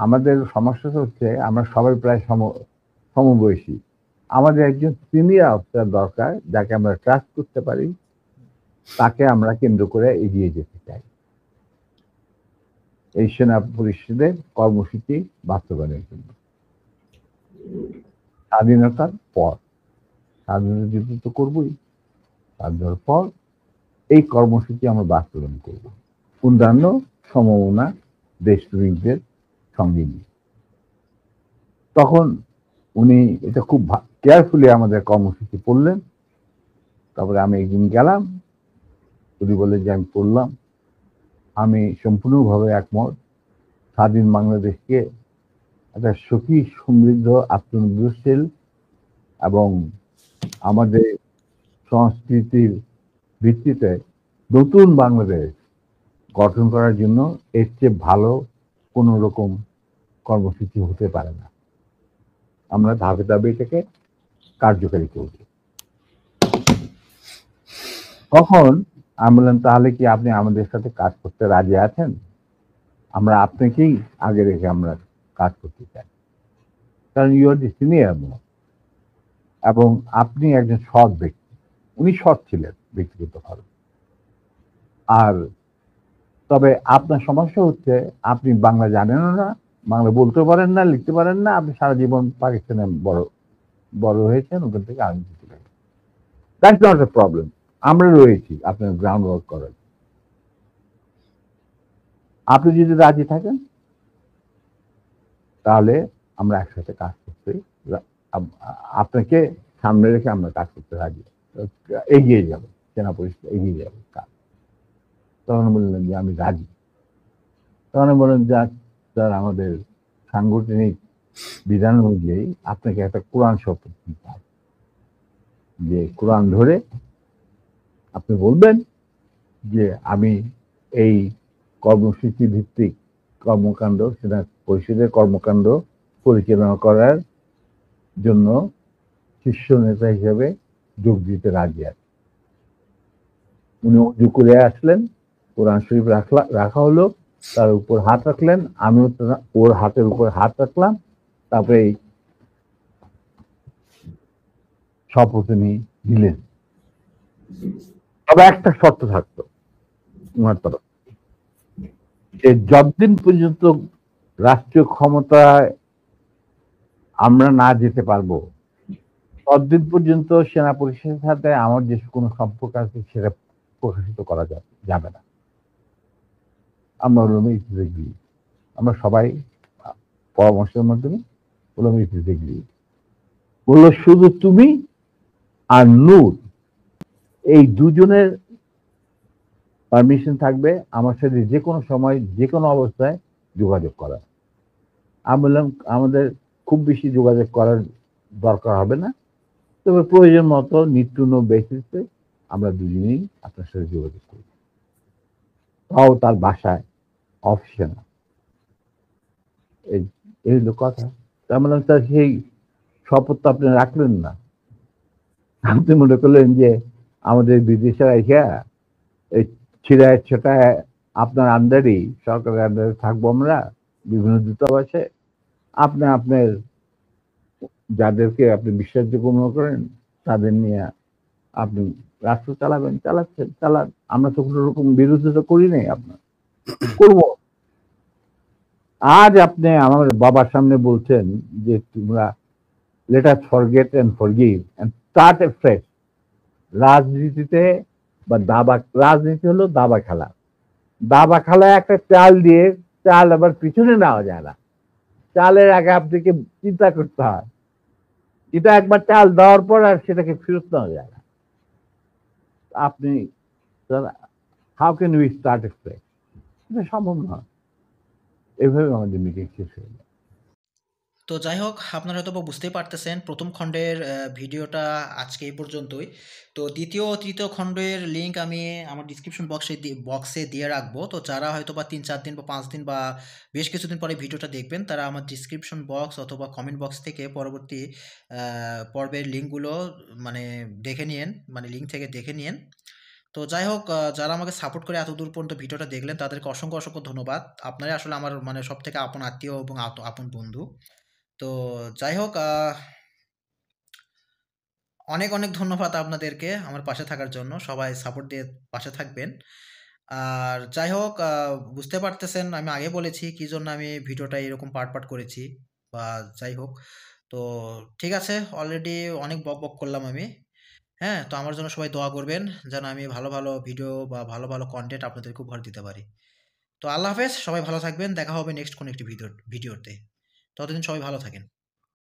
আমাদের সমস্যাটা হচ্ছে আমরা সবাই প্রায় সমবয়সী, আমাদের একজন সিনিয়র অফিসার দরকার যাকে আমরা ট্রাস্ট করতে পারি, তাকে আমরা কেন্দ্র করে এগিয়ে যেতে চাই এই সেনা পরিষদের কর্মসূচি বাস্তবায়নের জন্য। স্বাধীনতার পর, স্বাধীনতা যুদ্ধ তো করবই, স্বাধীনতার পর এই কর্মসূচি আমরা বাস্তবায়ন করব অন্যান্য সমমনা দেশপ্রেমিকদের সঙ্গে নিয়ে। তখন উনি এটা খুব কেয়ারফুলি আমাদের কর্মসূচি পড়লেন। তারপরে আমি একদিন গেলাম, উনি বলে যে আমি পড়লাম, আমি সম্পূর্ণভাবে একমত, স্বাধীন বাংলাদেশকে একটা সুখী সমৃদ্ধ আত্মনির্ভরশীল এবং আমাদের সংস্কৃতির ভিত্তিতে নতুন বাংলাদেশ গঠন করার জন্য এর চেয়ে ভালো কোন রকম কর্মসূচি হতে পারে না। আমরা ধাপে ধাপে এটাকে কার্যকারী করব। তখন আমি বললাম তাহলে কি আপনি আমাদের সাথে কাজ করতে রাজি আছেন? আমরা আপনাকেই আগে রেখে আমরা কাজ করতে চাই, কারণ you are the senior most এবং আপনি একজন সৎ ব্যক্তি। উনি সৎ ছিলেন ব্যক্তিগতভাবে। আর তবে আপনার সমস্যা হচ্ছে আপনি বাংলা জানেনও না, বাংলা বলতে পারেন না, লিখতে পারেন না, আপনি সারা জীবন পাকিস্তানে বড় হয়েছেন, ওখান থেকে আর্মিতে চলে গেছেন। দ্যাটস নট এ প্রবলেম, আমরা রয়েছি আপনার গ্রাউন্ড ওয়ার্ক করার। আপনি যদি রাজি থাকেন তাহলে আমরা একসাথে কাজ করতে, আপনাকে সামনে রেখে আমরা কাজ করতে রাজি, এগিয়ে যাব, সেনা পরিষদ এগিয়ে যাবে কাজ। তখন বললেন যে আমি রাজি। তখন বললেন যে স্যার আমাদের সাংগঠনিক বিধান অনুযায়ী আপনাকে একটা কোরআন শপথ দিতে হবে, যে কোরআন ধরে আপনি বলবেন যে আমি এই কর্মসূচি ভিত্তিক কর্মকাণ্ড, সেনা পরিষদের কর্মকাণ্ড পরিচালনা করার জন্য শীর্ষ নেতা হিসেবে যোগ দিতে রাজি আছে। উনি উজু করে আসলেন, কোরআন শরীফ রাখা হলো, তার উপর হাত রাখলেন, আমিও ওর হাতের উপর হাত রাখলাম, তারপরে শপথ নিলেন। তবে একটা শর্ত থাকতো ওনার তরফ, যে যতদিন পর্যন্ত রাষ্ট্রীয় ক্ষমতায় আমরা না যেতে পারবো ততদিন পর্যন্ত সেনা পরিষদের সাথে আমার যে কোনো সম্পর্ক আছে সেটা প্রকাশিত করা যাবে না। আমরা বললাম ইট ইজ এগ্রি, আমরা সবাই পরামর্শের মাধ্যমে বললাম ইট ইজ এগ্রি। বললো শুধু তুমি আর নূর এই দুজনের পারমিশন থাকবে আমার সাথে যে কোনো সময় যে কোনো অবস্থায় যোগাযোগ করা। আমি বললাম আমাদের খুব বেশি যোগাযোগ করার দরকার হবে না, তবে প্রয়োজন মতো নিত্য বেসিসে আমরা দুজনেই আপনার সাথে যোগাযোগ করি, তাও তার বাসায়, অফিসে না। এই এই হলো কথা। তার মানে স্যার সেই শপথ তো আপনি রাখলেন না। আপনি মনে করলেন যে আমাদের বিদেশের আইসা এই ছিড়ায় ছোটায় আপনার আন্ডারেই, সরকারের আন্ডারে থাকবো আমরা বিভিন্ন দূতাবাসে। আপনি আপনার যাদেরকে আপনি বিশ্বাসযোগ্য মনে করেন তাদের নিয়ে আপনি রাষ্ট্র চালাবেন, চালাচ্ছেন, চালান। আমরা তো কোনো রকম বিরোধিতা করি নাই আপনার, করবো। আজ আপনি আমার বাবার সামনে বলছেন যে তোমরা let us forget and forgive and start a fresh. রাজনীতিতে বা রাজনীতি হলো দাবা খেলা। দাবা খেলায় একটা চাল দিয়ে চাল আবার পিছনে নেওয়া যায় না, চালের আগে আপনাকে চিন্তা করতে হয়। এটা একবার চাল দেওয়ার পর আর সেটাকে ফেরত নেওয়া যায় না। আপনি how can we start a fresh? এটা সম্ভব নয়। এভাবে আমাদের মিটিং শেষ হয়ে যায়। তো যাই হোক, আপনারা হয়তো বুঝতেই পারতেছেন প্রথম খণ্ডের ভিডিওটা আজকে এই পর্যন্তই। তো দ্বিতীয় ও তৃতীয় খণ্ডের লিঙ্ক আমি আমার ডিসক্রিপশন বক্সে দিয়ে রাখবো। তো যারা হয়তো বা 3-4 দিন বা 5 দিন বা বেশ কিছুদিন পরে ভিডিওটা দেখবেন, তারা আমার ডিসক্রিপশন বক্স অথবা কমেন্ট বক্স থেকে পরবর্তী পর্বের লিঙ্কগুলো মানে দেখে নিয়েন, মানে লিঙ্ক থেকে দেখে নিয়েন। তো যাই হোক, যারা আমাকে সাপোর্ট করে এত দূর পর্যন্ত ভিডিওটা দেখলেন তাদেরকে অসংখ্য অসংখ্য ধন্যবাদ। আপনারাই আসলে আমার মানে সব থেকে আপন আত্মীয় এবং আপন বন্ধু। তো যাই হোক, অনেক অনেক ধন্যবাদ আপনাদেরকে আমার পাশে থাকার জন্য। সবাই সাপোর্ট দিয়ে পাশে থাকবেন। আর যাই হোক, বুঝতে পারতেছেন আমি আগে বলেছি কি জন্য আমি ভিডিওটা এরকম পার্ট করেছি বা যাই হোক। তো ঠিক আছে, অলরেডি অনেক বক করলাম আমি। হ্যাঁ, তো আমার জন্য সবাই দোয়া করবেন যেন আমি ভালো ভালো ভিডিও বা ভালো ভালো কন্টেন্ট আপনাদেরকে উপহার দিতে পারি। তো আল্লাহ হাফেজ, সবাই ভালো থাকবেন। দেখা হবে নেক্সট কোনো একটি ভিডিওতে। ততদিন সবাই ভালো থাকেন।